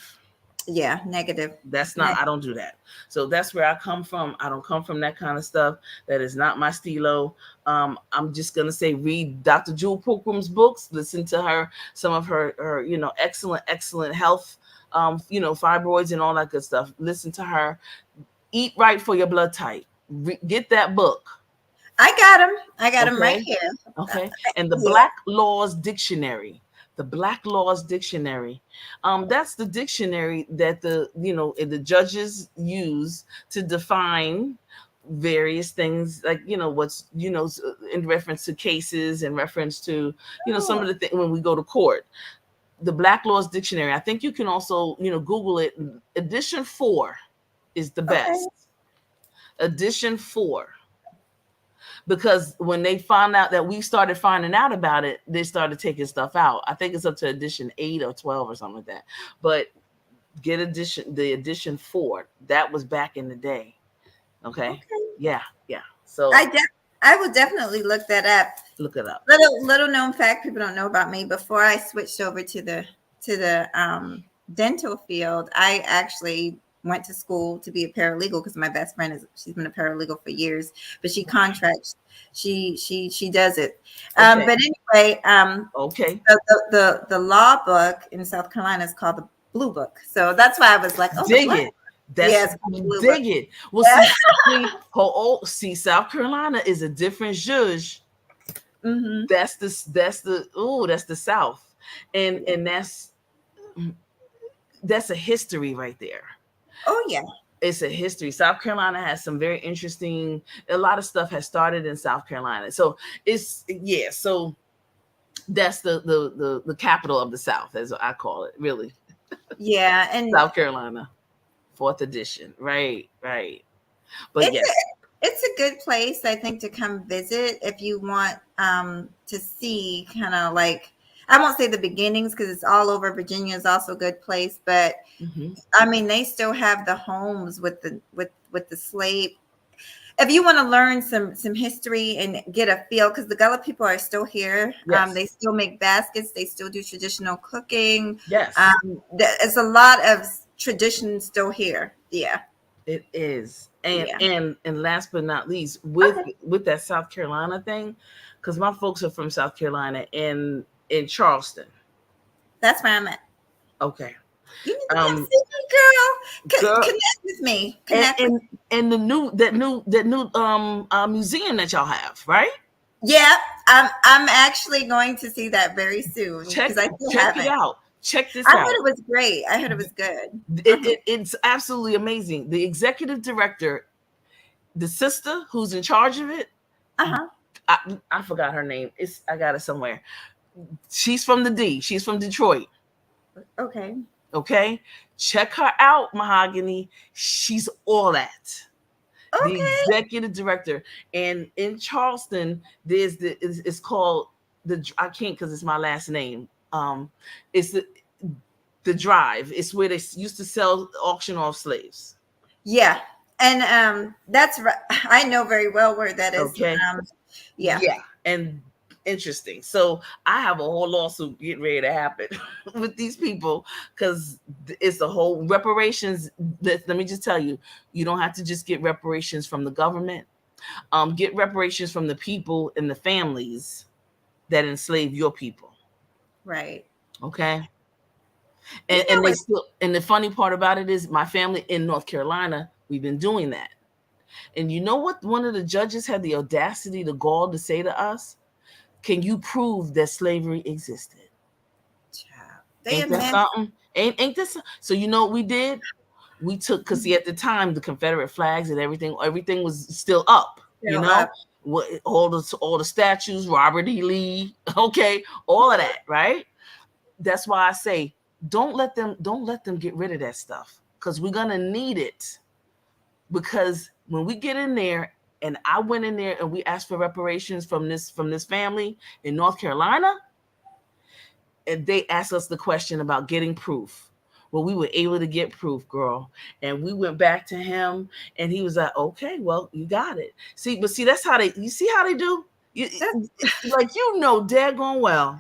yeah, negative. That's not, I don't do that. So that's where I come from. I don't come from that kind of stuff. That is not my stilo. I'm just gonna say, read Dr. Jewel Pilgrim's books, listen to some of her excellent health, fibroids and all that good stuff. Listen to her. Eat right for your blood type. Get that book. I got them right Okay. here. Okay. And the Yeah. Black Laws Dictionary. The Black Laws Dictionary. That's the dictionary that the judges use to define various things, like what's in reference to cases, in reference to some Oh, of the things when we go to court. The Black Laws Dictionary. I think you can also Google it. Edition 4 is the okay. best. Edition 4, because when they found out that we started finding out about it, they started taking stuff out. I think it's up to edition 8 or 12 or something like that. But get the edition 4. That was back in the day. Okay. Okay. Yeah. So I de- I will definitely look that up. look it up. Little known fact people don't know about me. Before I switched over to the dental field, I actually went to school to be a paralegal because my best friend she's been a paralegal for years, but she contracts. She does it. Okay. But anyway, Okay. the law book in South Carolina is called the Blue Book. So that's why I was like, oh, the Dig black. it. That's Yes, Blue Book. dig it. Well, see, South Carolina is a different judge. Mm-hmm. That's the South. And that's a history right there. Oh yeah. it's a history. South Carolina has some very interesting, a lot of stuff has started in South Carolina. So it's, yeah, so that's the capital of the South, as I call it, really. Yeah, and South Carolina, 4th edition. Right. But it's yes. it's a good place, I think, to come visit if you want to see kind of like, I won't say the beginnings because it's all over. Virginia is also a good place, but Mm-hmm. I mean they still have the homes with the with the slave. If you want to learn some history and get a feel, because the Gullah people are still here, they Yes. still make baskets, they still do traditional cooking. Yes. There's a lot of tradition still here. Yeah. It is. And Yeah. and last but not least, Okay. with that South Carolina thing, because my folks are from South Carolina in Charleston. That's where I'm at. Okay. You need to come Um see me, girl. girl, Connect with me. and Connect with and, and the new museum that y'all have, right? Yeah, I'm actually going to see that very soon Check because I still check it haven't. out. Check this I heard out. it was great. I heard it was good. It's absolutely amazing. The executive director, the sister who's in charge of it, Uh-huh. I forgot her name. I got it somewhere. She's from the D. She's from Detroit. Okay. Okay, check her out, Mahogany. She's all that. The Okay. executive director, and in Charleston, there's it's called I can't because it's my last name. It's the Drive. It's where they used to sell auction off slaves. Yeah. And that's right. I know very well where that is. Okay. Yeah. Yeah, and interesting. So I have a whole lawsuit getting ready to happen with these people because it's the whole reparations. Let me just tell you, you don't have to just get reparations from the government. Get reparations from the people and the families that enslaved your people. Right. Okay. You And know they what? still, and the funny part about it is my family in North Carolina, we've been doing that. And you know what? One of the judges had the audacity, the gall to say to us, can you prove that slavery existed? Child. They Ain't that imagine. something? Ain't this? So you know what we did? We took, because see, at the time the Confederate flags and everything was still up. You Show know, up. what all the statues, Robert E. Lee, okay, all of that, right? That's why I say don't let them get rid of that stuff because we're gonna need it. Because when we get in there, and I went in there and we asked for reparations from this family in North Carolina, and they asked us the question about getting proof. Well, we were able to get proof, girl. And we went back to him and he was like, okay, well, you got it. See, but see, that's how you see how they do? Like, daggone well.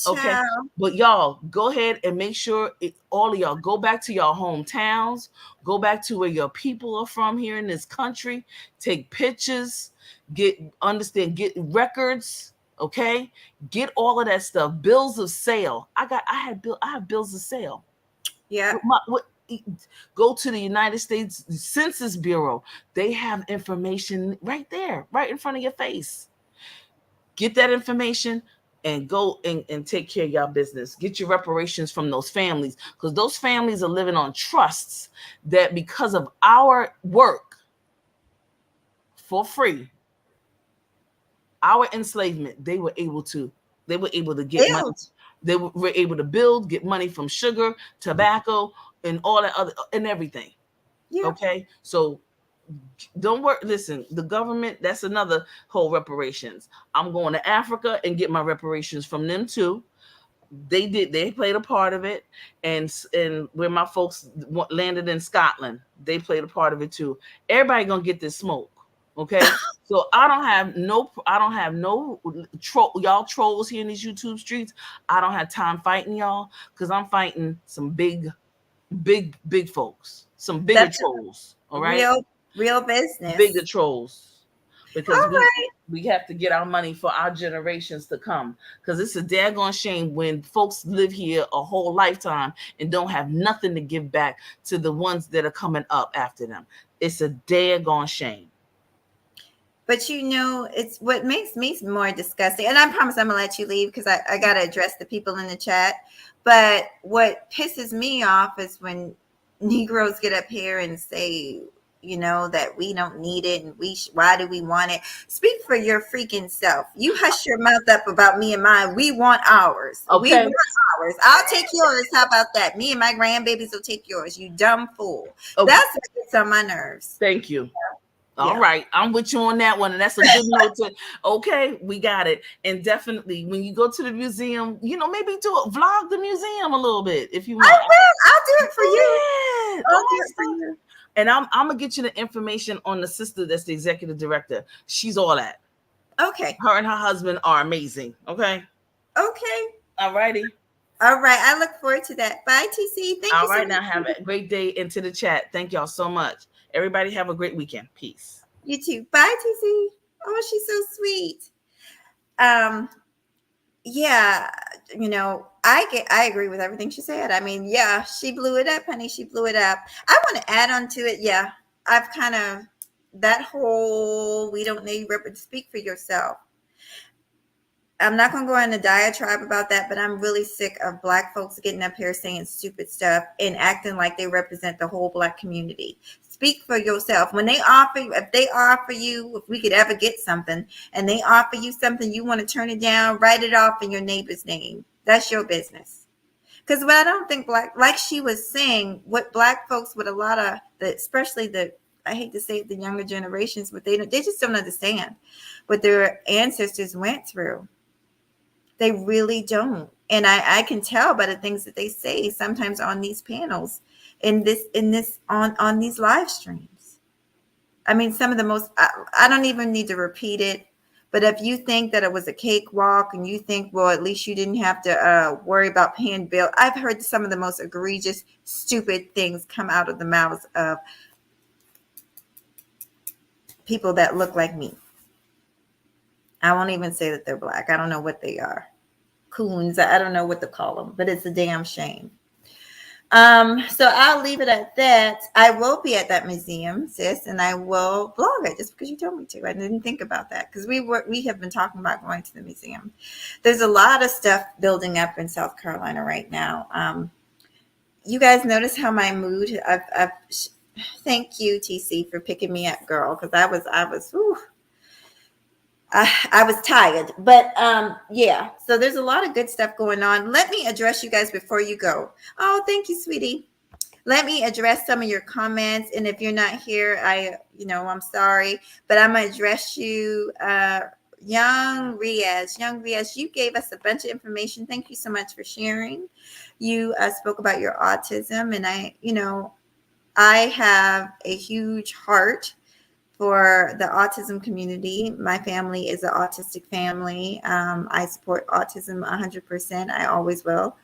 Okay. Child. But y'all go ahead and make sure all of y'all go back to your hometowns, go back to where your people are from here in this country, take pictures, get records, okay? Get all of that stuff, bills of sale. I have bills of sale. Yeah. Go to the United States Census Bureau. They have information right there, right in front of your face. Get that information and go and take care of y'all business. Get your reparations from those families because those families are living on trusts that because of our work for free, our enslavement, they were able to get money. They were able to build, get money from sugar, tobacco, and all that other and everything. Yeah. Okay, so don't work. Listen, the government, that's another whole reparations. I'm going to Africa and get my reparations from them too. They played a part of it, and where my folks landed in Scotland, they played a part of it too. Everybody gonna get this smoke, okay? So I don't have no y'all trolls here in these YouTube streets. I don't have time fighting y'all because I'm fighting some big folks, some bigger trolls. All right, real business. Bigger trolls, because All right. we have to get our money for our generations to come. Because it's a daggone shame when folks live here a whole lifetime and don't have nothing to give back to the ones that are coming up after them. It's a daggone shame. But it's what makes me more disgusting. And I promise I'm gonna let you leave because I gotta address the people in the chat. But what pisses me off is when Negroes get up here and say, that we don't need it and why do we want it? Speak for your freaking self. You hush your mouth up about me and mine. We want ours. We Okay. want ours. I'll take yours. How about that? Me and my grandbabies will take yours. You dumb fool. Okay. That's what gets on my nerves. Thank you. All Yeah. right, I'm with you on that one, and that's a good note. Okay, we got it. And definitely, when you go to the museum, maybe vlog the museum a little bit if you want. I will. I'll do it for you. Yeah. I'll do it for you. And I'm gonna get you the information on the sister that's the executive director. She's all that. Okay. Her and her husband are amazing. Okay. Okay. All righty. All right. I look forward to that. Bye, TC. Thank you. All right, now have a great day into the chat. Thank y'all so much. Everybody have a great weekend. Peace. You too. Bye, TC. Oh, she's so sweet. Yeah, I agree with everything she said. I mean, yeah, she blew it up, honey. She blew it up. I want to add on to it. Yeah, I've kind of that whole we don't need to speak for yourself. I'm not going to go on a diatribe about that, but I'm really sick of Black folks getting up here saying stupid stuff and acting like they represent the whole Black community. Speak for yourself. When if we could ever get something and they offer you something, you want to turn it down, write it off in your neighbor's name. That's your business. Because what I don't think like she was saying, what Black folks with a lot of especially I hate to say it, the younger generations, but they just don't understand what their ancestors went through. They really don't. And I can tell by the things that they say sometimes on these panels on these live streams. I mean, some of the most, I don't even need to repeat it, but if you think that it was a cakewalk and you think, well, at least you didn't have to worry about paying bill. I've heard some of the most egregious, stupid things come out of the mouths of people that look like me. I won't even say that they're Black. I don't know what they are. Coons. I don't know what to call them, but it's a damn shame. So I'll leave it at that. I will be at that museum, sis, and I will vlog it just because you told me to. I didn't think about that because we have been talking about going to the museum. There's a lot of stuff building up in South Carolina right now. You guys notice how my mood? Thank you, TC, for picking me up, girl, because I was tired, but yeah, so there's a lot of good stuff going on. Let me address you guys before you go. Oh, thank you, sweetie. Let me address some of your comments. And if you're not here, I'm sorry, but I'm going to address you. Young Riaz, you gave us a bunch of information. Thank you so much for sharing. You spoke about your autism, and I have a huge heart for the autism community. My family is an autistic family. I support autism 100%. I always will.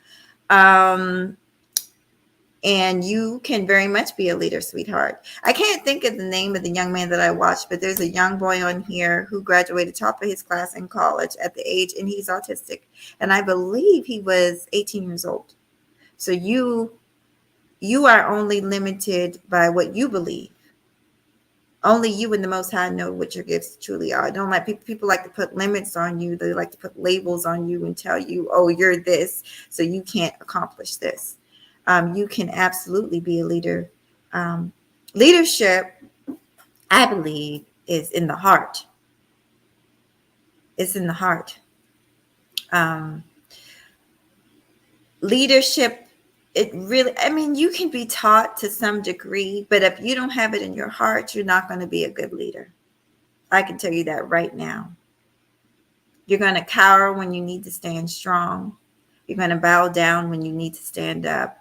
And you can very much be a leader, sweetheart. I can't think of the name of the young man that I watched, but there's a young boy on here who graduated top of his class in college at the age, and he's autistic. And I believe he was 18 years old. So you are only limited by what you believe. Only you and the Most High know what your gifts truly are. Don't like people like to put limits on you. They like to put labels on you and tell you, oh, you're this, so you can't accomplish this. You can absolutely be a leader. Leadership, I believe, is in the heart. It's in the heart. Leadership, it really, you can be taught to some degree, but if you don't have it in your heart, you're not going to be a good leader. I can tell you that right now. You're going to cower when you need to stand strong. You're going to bow down when you need to stand up.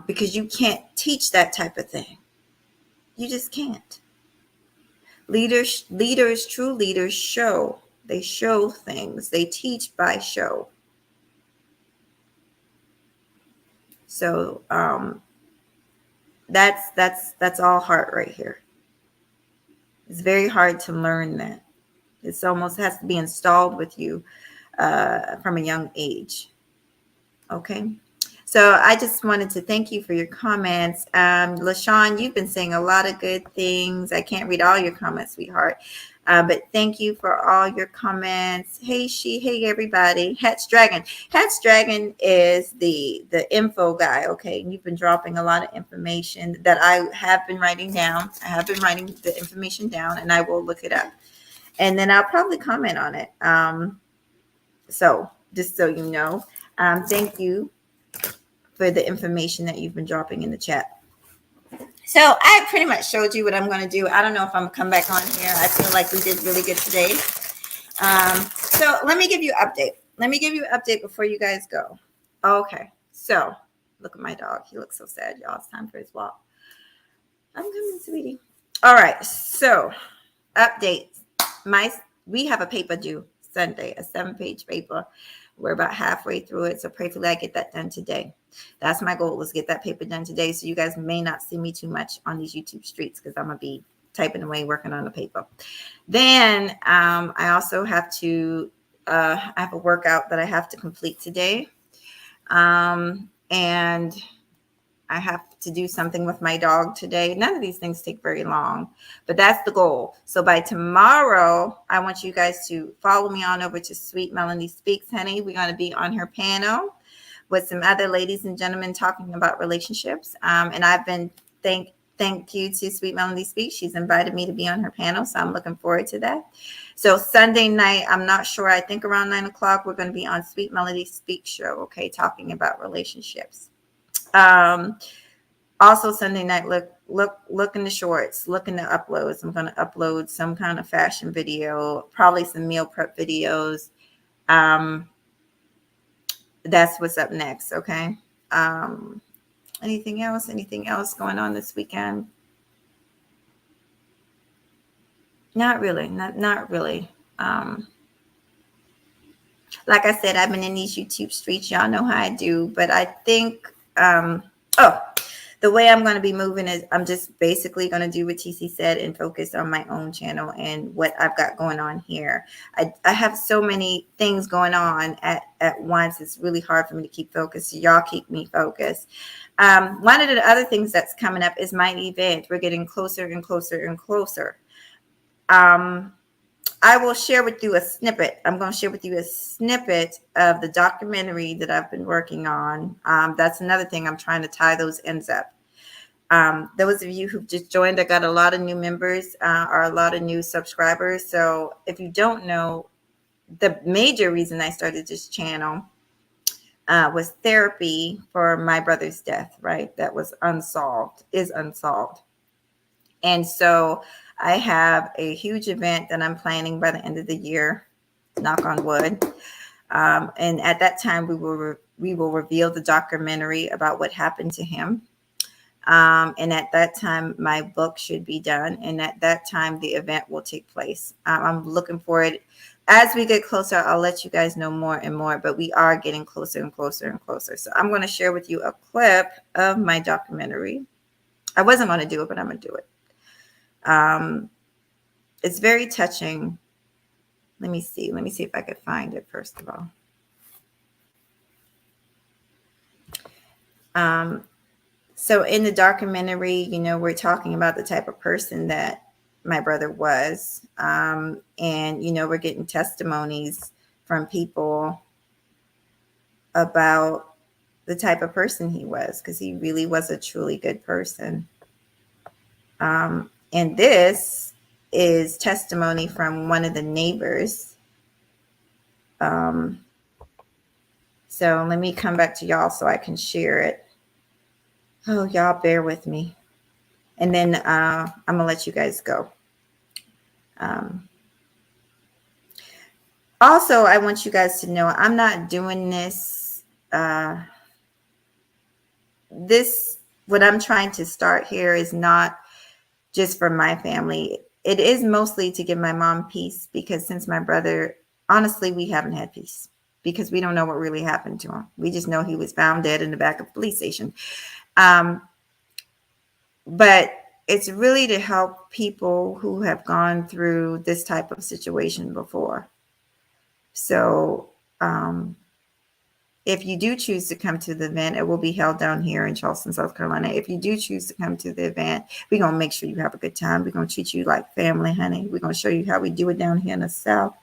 Because you can't teach that type of thing. You just can't. Leaders, true leaders show. They show things. They teach by show. So that's all heart right here. It's very hard to learn that. It's almost has to be installed with you from a young age. Okay. So I just wanted to thank you for your comments. LaShawn, you've been saying a lot of good things. I can't read all your comments, sweetheart. But thank you for all your comments. Hey, hey, everybody. Hatch Dragon. Hatch Dragon is the info guy. Okay. You've been dropping a lot of information that I have been writing down. I have been writing the information down, and I will look it up. And then I'll probably comment on it. So just so you know, thank you for the information that you've been dropping in the chat. So I pretty much showed you what I'm going to do. I don't know if I'm going to come back on here. I feel like we did really good today. So let me give you an update. Let me give you an update before you guys go. Okay. So look at my dog. He looks so sad, y'all. It's time for his walk. I'm coming, sweetie. All right. So updates. We have a paper due Sunday, a 7-page paper. We're about halfway through it. So prayerfully I get that done today. That's my goal, is get that paper done today. So you guys may not see me too much on these YouTube streets because I'm going to be typing away, working on the paper. Then I also have to, I have a workout that I have to complete today. And I have to do something with my dog today. None of these things take very long, but that's the goal. So by tomorrow, I want you guys to follow me on over to Sweet Melanie Speaks, honey. We're going to be on her panel with some other ladies and gentlemen talking about relationships. And I've been, thank you to Sweet Melanie Speaks. She's invited me to be on her panel, so I'm looking forward to that. So Sunday night, I'm not sure. I think around 9 o'clock, we're going to be on Sweet Melanie Speaks show, okay, talking about relationships. Also Sunday night, look in the shorts, look in the uploads. I'm going to upload some kind of fashion video, probably some meal prep videos. That's what's up next. Okay. Anything else going on this weekend? Not really. Not really. Like I said, I've been in these YouTube streets. Y'all know how I do, but I think, the way I'm going to be moving is I'm just basically going to do what TC said and focus on my own channel and what I've got going on here. I have so many things going on at once. It's really hard for me to keep focused. So y'all keep me focused. One of the other things that's coming up is my event. We're getting closer and closer and closer. I will share with you a snippet. I'm going to share with you a snippet of the documentary that I've been working on. That's another thing. I'm trying to tie those ends up. Those of you who've just joined, I got a lot of new members or a lot of new subscribers. So if you don't know, the major reason I started this channel was therapy for my brother's death, right? That was is unsolved. And so I have a huge event that I'm planning by the end of the year, knock on wood. And at that time, we will reveal the documentary about what happened to him. And at that time, my book should be done. And at that time, the event will take place. I'm looking for it. As we get closer, I'll let you guys know more and more, but we are getting closer and closer and closer. So I'm going to share with you a clip of my documentary. I wasn't going to do it, but I'm going to do it. It's very touching. Let me see if I could find it first of all. So in the documentary, we're talking about the type of person that my brother was. And, we're getting testimonies from people about the type of person he was, because he really was a truly good person. And this is testimony from one of the neighbors. So let me come back to y'all so I can share it. Oh, y'all bear with me. And then I'm going to let you guys go. Also, I want you guys to know I'm not doing this. What I'm trying to start here is not just for my family. It is mostly to give my mom peace, because since my brother, honestly, we haven't had peace because we don't know what really happened to him. We just know he was found dead in the back of a police station. But it's really to help people who have gone through this type of situation before. So If you do choose to come to the event, it will be held down here in Charleston, South Carolina. If you do choose to come to the event, we're going to make sure you have a good time. We're going to treat you like family, honey. We're going to show you how we do it down here in the South.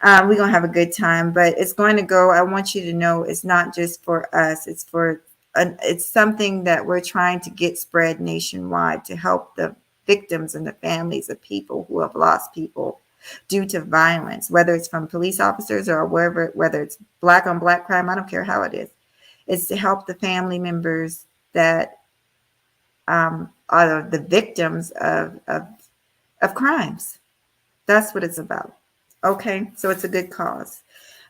We're going to have a good time, but it's going to go, I want you to know, it's not just for us. It's something that we're trying to get spread nationwide to help the victims and the families of people who have lost people due to violence, whether it's from police officers or whether it's black on black crime. I don't care how it is. It's to help the family members that are the victims of crimes. That's what it's about. Okay, so it's a good cause.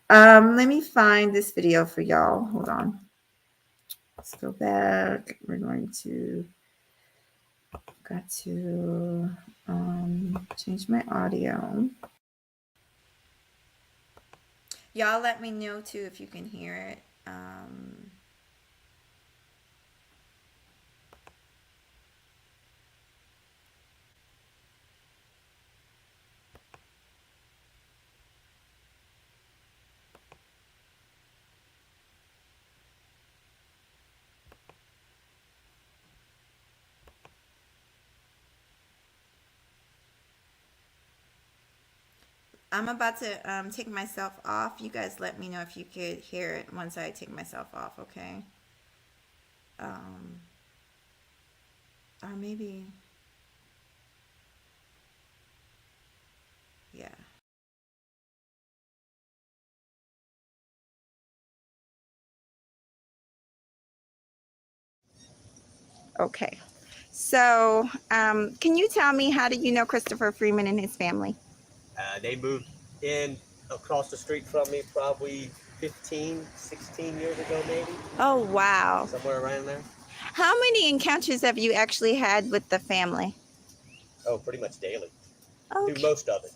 Let me find this video for y'all. Hold on. Let's go back. We're going to change my audio. Y'all let me know too if you can hear it. I'm about to take myself off. You guys let me know if you could hear it once I take myself off, okay? Or maybe, yeah. Okay. So, can you tell me, how do you know Christopher Freeman and his family? They moved in across the street from me probably 15, 16 years ago, maybe. Oh, wow. Somewhere around there. How many encounters have you actually had with the family? Oh, pretty much daily. Okay. Do most of it.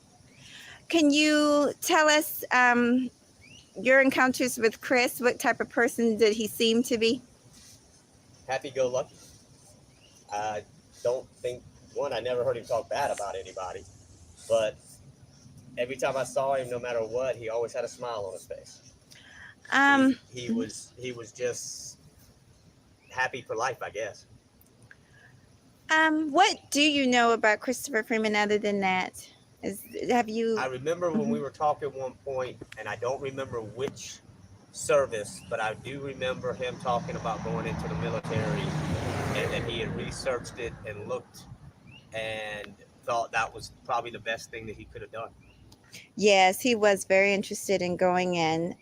Can you tell us your encounters with Chris? What type of person did he seem to be? Happy-go-lucky. I don't think, I never heard him talk bad about anybody. But every time I saw him, no matter what, he always had a smile on his face. He was just happy for life, I guess. What do you know about Christopher Freeman other than that? I remember when we were talking one point, and I don't remember which service, but I do remember him talking about going into the military, and that he had researched it and looked and thought that was probably the best thing that he could have done. Yes, he was very interested in going in.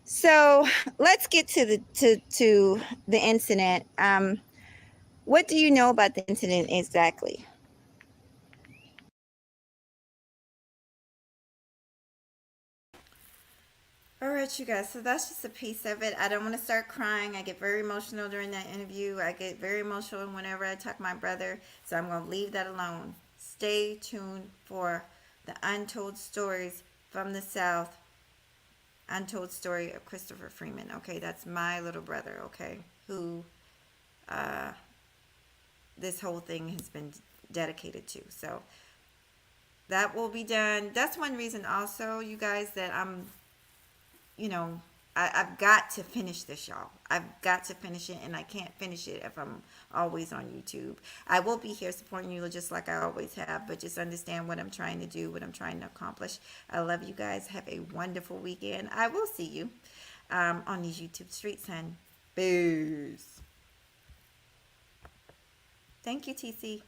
So let's get to the incident. What do you know about the incident exactly? All right, you guys, so that's just a piece of it. I don't want to start crying. I get very emotional during that interview. I get very emotional whenever I talk to my brother, so I'm going to leave that alone. Stay tuned for the untold stories from the South, untold story of Christopher Freeman. Okay, that's my little brother, okay, who this whole thing has been dedicated to. So that will be done. That's one reason also, you guys, that I've got to finish this, y'all. I've got to finish it, and I can't finish it if I'm always on YouTube. I will be here supporting you just like I always have, but just understand what I'm trying to do, what I'm trying to accomplish. I love you guys. Have a wonderful weekend. I will see you on these YouTube streets, and booze. Thank you, TC.